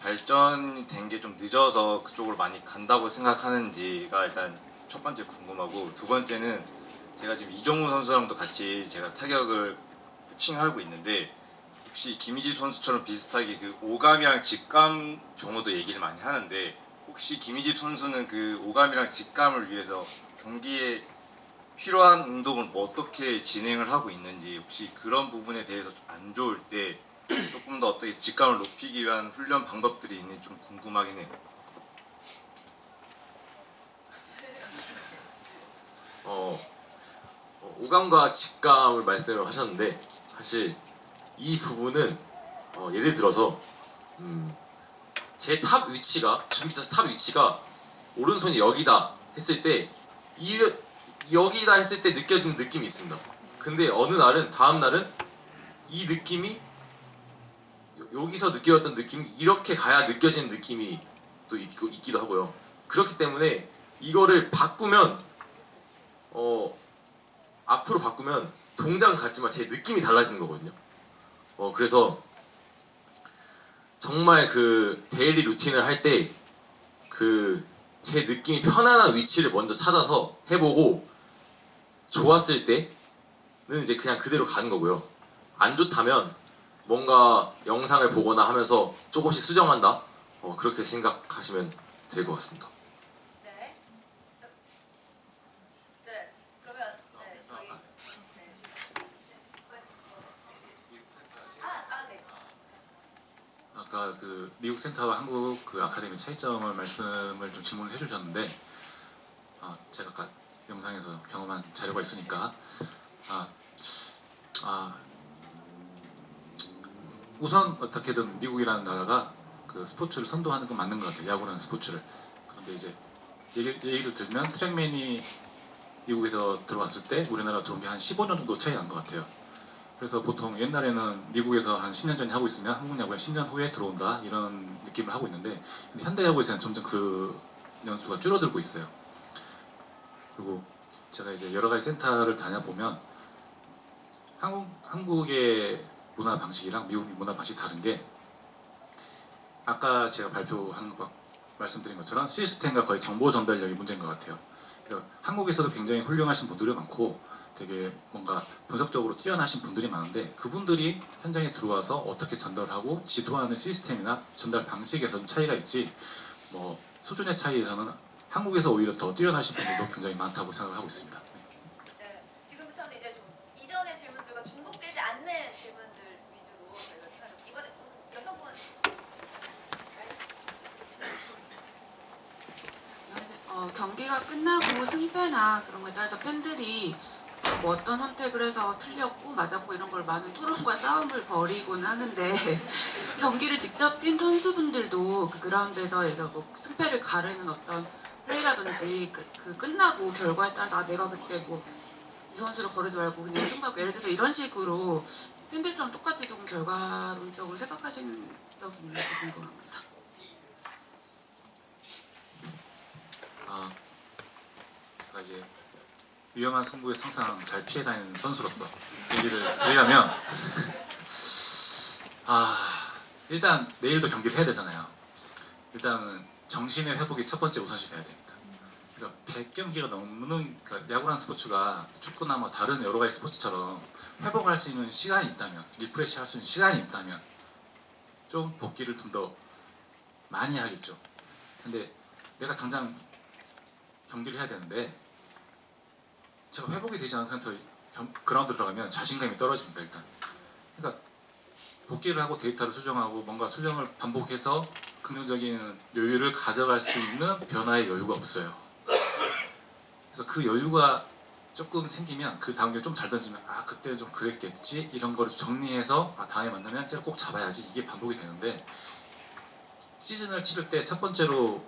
발전된 게 좀 늦어서 그쪽으로 많이 간다고 생각하는지가 일단 첫 번째 궁금하고, 두 번째는 제가 지금 이정우 선수랑도 같이 제가 타격을 코칭하고 있는데 혹시 김희지 선수처럼 비슷하게 그 오감이랑 직감 정도도 얘기를 많이 하는데 혹시 김희지 선수는 그 오감이랑 직감을 위해서 경기에 필요한 운동을 뭐 어떻게 진행을 하고 있는지, 혹시 그런 부분에 대해서 좀 안 좋을 때 조금 더 어떻게 직감을 높이기 위한 훈련 방법들이 있는지 좀 궁금하긴 해요. 오감과 직감을 말씀을 하셨는데 사실 이 부분은 예를 들어서 제 탑 위치가 준비자 탑 위치가 오른손이 여기다 했을 때 여기다 했을 때 느껴지는 느낌이 있습니다. 근데 어느 날은 다음 날은 이 느낌이 여기서 느껴졌던 느낌이 이렇게 가야 느껴지는 느낌이 또 있기도 하고요. 그렇기 때문에 이거를 바꾸면 앞으로 바꾸면 동작은 같지만 제 느낌이 달라지는 거거든요. 그래서 정말 그 데일리 루틴을 할 때 그 제 느낌이 편안한 위치를 먼저 찾아서 해보고 좋았을 때는 이제 그냥 그대로 가는 거고요. 안 좋다면 뭔가 영상을 보거나 하면서 조금씩 수정한다? 그렇게 생각하시면 될 것 같습니다. 네. 네. 그러면 네, 저희 네. 네. 아까 그 미국 센터와 한국 그 아카데미 차이점을 말씀을 좀 질문을 해주셨는데, 제가 아까 영상에서 경험한 자료가 있으니까 우선 어떻게든 미국이라는 나라가 그 스포츠를 선도하는 건 맞는 것 같아요. 야구라는 스포츠를. 그런데 이제 예를 들면 트랙맨이 미국에서 들어왔을 때 우리나라 들어온 게 한 15년 정도 차이 난 것 같아요. 그래서 보통 옛날에는 미국에서 한 10년 전에 하고 있으면 한국 야구에 10년 후에 들어온다 이런 느낌을 하고 있는데, 근데 현대 야구에서는 점점 그 연수가 줄어들고 있어요. 그리고 제가 이제 여러 가지 센터를 다녀보면 한국의 문화 방식이랑 미국 문화 방식이 다른 게, 아까 제가 말씀드린 것처럼 시스템과 거의 정보 전달력이 문제인 것 같아요. 그러니까 한국에서도 굉장히 훌륭하신 분들이 많고 되게 뭔가 분석적으로 뛰어나신 분들이 많은데, 그분들이 현장에 들어와서 어떻게 전달하고 지도하는 시스템이나 전달 방식에서 차이가 있지, 뭐 수준의 차이에서는 한국에서 오히려 더 뛰어나신 분들도 굉장히 많다고 생각을 하고 있습니다. 네. 지금부터는 이제 좀 이전의 질문들과 중복되지 않는 질문들 위주로 저희가 시간을 이번에 여성분. 경기가 끝나고 승패나 그런 거에 따라서 팬들이 뭐 어떤 선택을 해서 틀렸고 맞았고 이런 걸 많은 토론과 싸움을 벌이곤 하는데 경기를 직접 뛴 선수분들도 그 그라운드에서 뭐 승패를 가르는 어떤 플레이라든지 그 끝나고 결과에 따라서 내가 그때 뭐 이 선수를 거르지 말고 그냥 승부하고, 예를 들어서 이런 식으로 팬들처럼 똑같이 조금 결과론적으로 생각하시는 적이 있는지 궁금합니다. 제가 이제 위험한 승부에 항상 잘 피해 다니는 선수로서 얘기를 드리자면 일단 내일도 경기를 해야 되잖아요. 일단은 정신의 회복이 첫 번째 우선시 돼야 됩니다. 그러니까 100경기가 넘는, 그러니까 야구라는 스포츠가 축구나 뭐 다른 여러 가지 스포츠처럼 회복할 수 있는 시간이 있다면, 리프레시 할 수 있는 시간이 있다면 좀 복귀를 좀 더 많이 하겠죠. 근데 내가 당장 경기를 해야 되는데 제가 회복이 되지 않은 상태로 그라운드 들어가면 자신감이 떨어집니다. 일단. 그러니까 복귀를 하고 데이터를 수정하고 뭔가 수정을 반복해서 긍정적인 여유를 가져갈 수 있는 변화의 여유가 없어요. 그래서 그 여유가 조금 생기면 그 다음 경기 좀 잘 던지면 아 그때는 좀 그랬겠지 이런 거를 정리해서 아 다음에 만나면 쟤를 꼭 잡아야지 이게 반복이 되는데 시즌을 치를 때 첫 번째로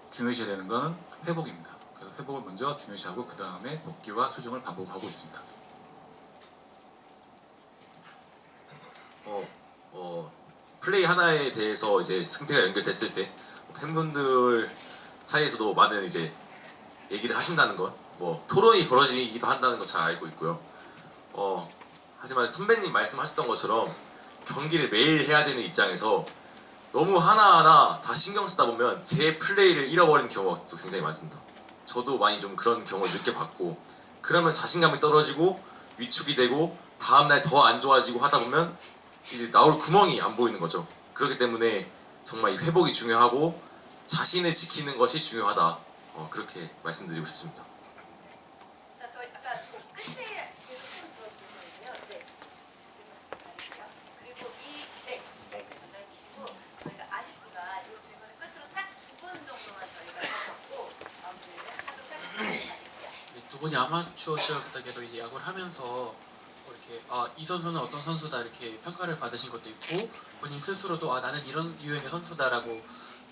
중요시해야 되는 거는 회복입니다. 그래서 회복을 먼저 중요시하고 그 다음에 복귀와 수정을 반복하고 있습니다. 플레이 하나에 대해서 이제 승패가 연결됐을 때 팬분들 사이에서도 많은 이제 얘기를 하신다는 것, 뭐 토론이 벌어지기도 한다는 거 잘 알고 있고요. 하지만 선배님 말씀하셨던 것처럼 경기를 매일 해야 되는 입장에서 너무 하나하나 다 신경 쓰다 보면 제 플레이를 잃어버리는 경우가 또 굉장히 많습니다. 저도 많이 좀 그런 경험을 느껴봤고 그러면 자신감이 떨어지고 위축이 되고 다음날 더 안 좋아지고 하다 보면 이제 나올 구멍이 안 보이는 거죠. 그렇기 때문에 정말 이 회복이 중요하고 자신을 지키는 것이 중요하다. 그렇게 말씀드리고 싶습니다. 자, 저희 아까 끝에 계속 좀 들어주셨는데요. 네. 그리고 네, 전달해 주시고 저희가 아쉽지만 이 질문을 끝으로 딱 2분 정도만 저희가 해갖고 마무리를 하도록 하겠습니다. 두 분이 아마추어 시절부터 계속 이제 야구를 하면서 이렇게 이 선수는 어떤 선수다 이렇게 평가를 받으신 것도 있고 본인 스스로도 나는 이런 유형의 선수다라고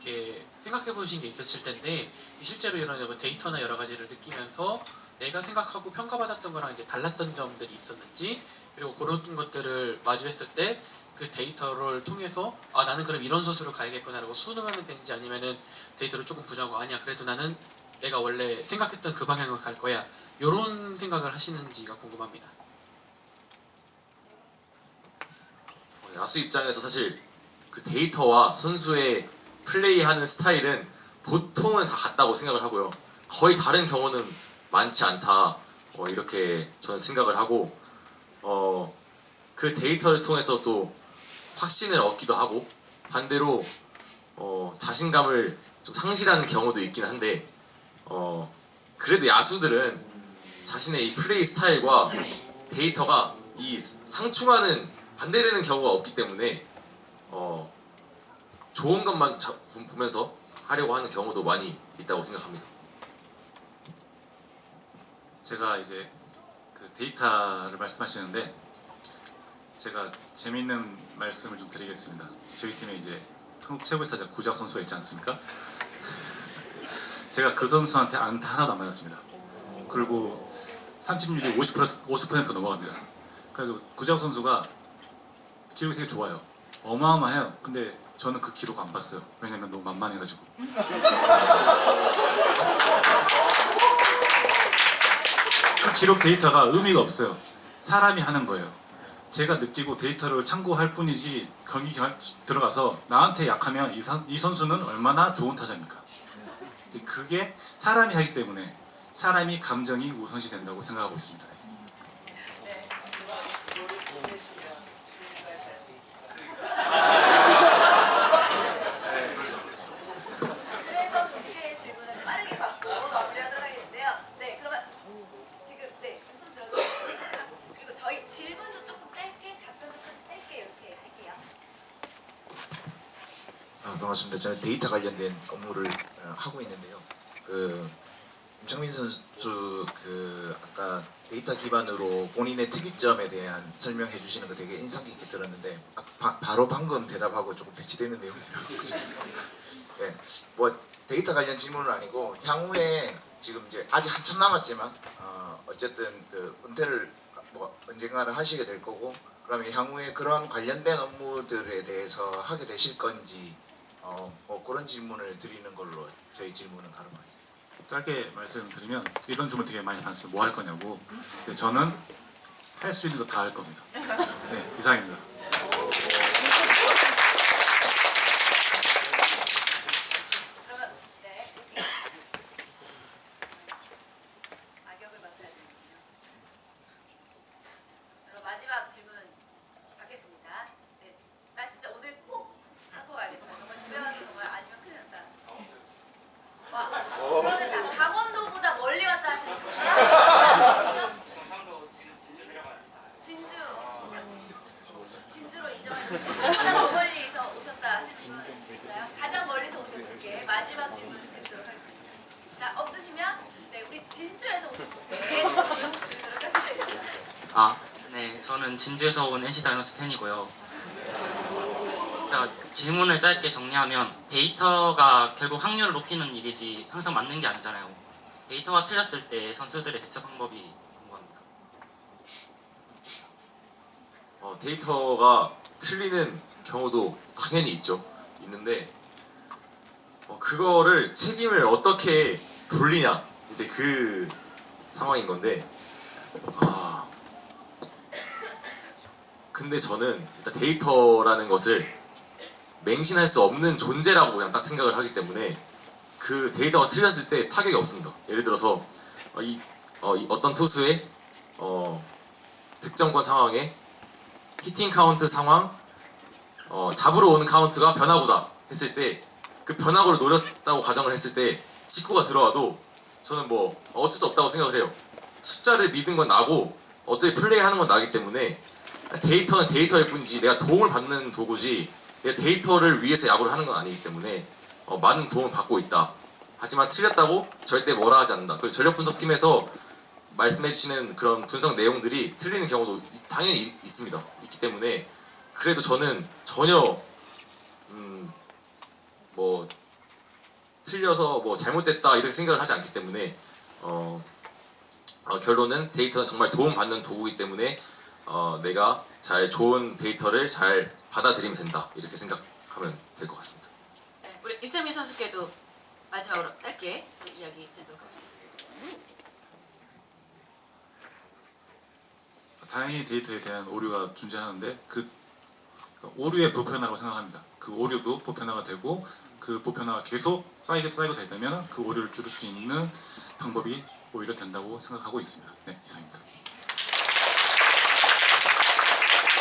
이렇게 생각해 보신 게 있으실 텐데 실제로 이런 데이터나 여러 가지를 느끼면서 내가 생각하고 평가받았던 거랑 이제 달랐던 점들이 있었는지 그리고 그런 것들을 마주했을 때 그 데이터를 통해서 나는 그럼 이런 선수로 가야겠구나라고 수능하는 편인지 아니면은 데이터를 조금 부정하고 아니야 그래도 나는 내가 원래 생각했던 그 방향으로 갈 거야 이런 생각을 하시는지가 궁금합니다. 야수 입장에서 사실 그 데이터와 선수의 플레이하는 스타일은 보통은 다 같다고 생각을 하고요. 거의 다른 경우는 많지 않다. 이렇게 저는 생각을 하고 그 데이터를 통해서 또 확신을 얻기도 하고 반대로 자신감을 좀 상실하는 경우도 있긴 한데 그래도 야수들은 자신의 이 플레이 스타일과 데이터가 이 상충하는 반대되는 경우가 없기 때문에 좋은 것만 보면서 하려고 하는 경우도 많이 있다고 생각합니다. 제가 이제 그 데이터를 말씀하시는데 제가 재미있는 말씀을 좀 드리겠습니다. 저희 팀에 이제 한국 최고의 타자 구자욱 선수가 있지 않습니까? 제가 그 선수한테 안타 하나도 안 맞았습니다. 그리고 삼진율이 50% 넘어갑니다. 그래서 구자욱 선수가 기록이 되게 좋아요. 어마어마해요. 근데 저는 그 기록 안 봤어요. 왜냐면 너무 만만해가지고. 그 기록 데이터가 의미가 없어요. 사람이 하는 거예요. 제가 느끼고 데이터를 참고할 뿐이지 경기 들어가서 나한테 약하면 이 선수는 얼마나 좋은 타자입니까? 그게 사람이 하기 때문에 사람이 감정이 우선시 된다고 생각하고 있습니다. 그래서 두 개의 질문을 빠르게 받고 마무리하도록 하겠는데요. 네, 그러면 지금 손 들어주세요. 그리고 저희 질문도 조금 짧게, 답변도 좀 짧게 이렇게 할게요. 반갑습니다. 저는 데이터 관련된 업무를 하고 있는데요. 임창민 선수 아까 데이터 기반으로 본인의 특이점에 대한 설명해 주시는 거 되게 인상 깊게 들었는데 바로 방금 대답하고 조금 배치되는 내용이라고. 네, 뭐 데이터 관련 질문은 아니고 향후에 지금 이제 아직 한참 남았지만 어쨌든 은퇴를 뭐 언젠가는 하시게 될 거고 그러면 향후에 그런 관련된 업무들에 대해서 하게 되실 건지 뭐 그런 질문을 드리는 걸로 저희 질문은 가름하겠습니다. 짧게 말씀드리면 이런 질문 되게 많이 받았어요. 뭐 할 거냐고. 근데 저는 할 수 있는 거 다 할 겁니다. 네, 이상입니다. 그러면 악역을 맡아야 되는군요. 그럼 마지막 질문 받겠습니다. 네, 나 진짜 오늘 꼭 하고 가야겠다. 정말 집에 가서 정말 아니면 큰일 났다. 와, 그러면 자, 강원도보다 멀리 왔다 하시는 분이요? 네, 저는 진주에서 온 NC 다이노스 팬이고요. 자, 질문을 짧게 정리하면 데이터가 결국 확률을 높이는 일이지 항상 맞는 게 아니잖아요. 데이터가 틀렸을 때 선수들의 대처 방법이 궁금합니다. 데이터가 틀리는 경우도 당연히 있는데 그거를 책임을 어떻게 돌리냐 이제 그 상황인 건데 근데 저는 일단 데이터라는 것을 맹신할 수 없는 존재라고 그냥 딱 생각을 하기 때문에 그 데이터가 틀렸을 때 타격이 없습니다. 예를 들어서 어떤 투수의 득점권 상황에 히팅 카운트 상황 잡으러 오는 카운트가 변화구다 했을 때 그 변화구를 노렸다고 가정을 했을 때 직구가 들어와도 저는 뭐 어쩔 수 없다고 생각을 해요. 숫자를 믿은 건 나고 어차피 플레이하는 건 나기 때문에 데이터는 데이터일 뿐이지 내가 도움을 받는 도구지 내가 데이터를 위해서 야구를 하는 건 아니기 때문에 많은 도움을 받고 있다. 하지만 틀렸다고 절대 뭐라 하지 않는다. 그리고 전력 분석팀에서 말씀해주시는 그런 분석 내용들이 틀리는 경우도 당연히 있습니다. 있기 때문에 그래도 저는 전혀 뭐 틀려서 뭐 잘못됐다 이렇게 생각을 하지 않기 때문에 결론은 데이터는 정말 도움받는 도구이기 때문에 내가 잘 좋은 데이터를 잘 받아들이면 된다 이렇게 생각하면 될 것 같습니다. 네, 우리 임창민 선수께도 마지막으로 짧게 이야기 듣도록 하겠습니다. 다행히 데이터에 대한 오류가 존재하는데 그 오류의 보편화라고 생각합니다. 그 오류도 보편화가 되고 그 보편화가 계속 쌓이게 되면 그 오류를 줄일 수 있는 방법이 오히려 된다고 생각하고 있습니다. 네, 이상입니다.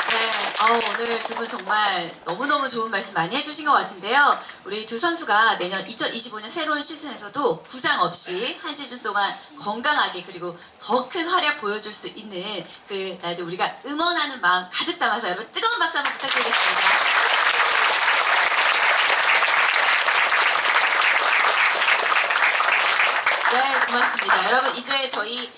네, 오늘 두 분 정말 너무너무 좋은 말씀 많이 해주신 것 같은데요. 우리 두 선수가 내년 2025년 새로운 시즌에서도 부상 없이 한 시즌 동안 건강하게 그리고 더 큰 활약 보여줄 수 있는 그 날도 우리가 응원하는 마음 가득 담아서 여러분 뜨거운 박수 한번 부탁드리겠습니다. 네, 고맙습니다. 여러분 이제 저희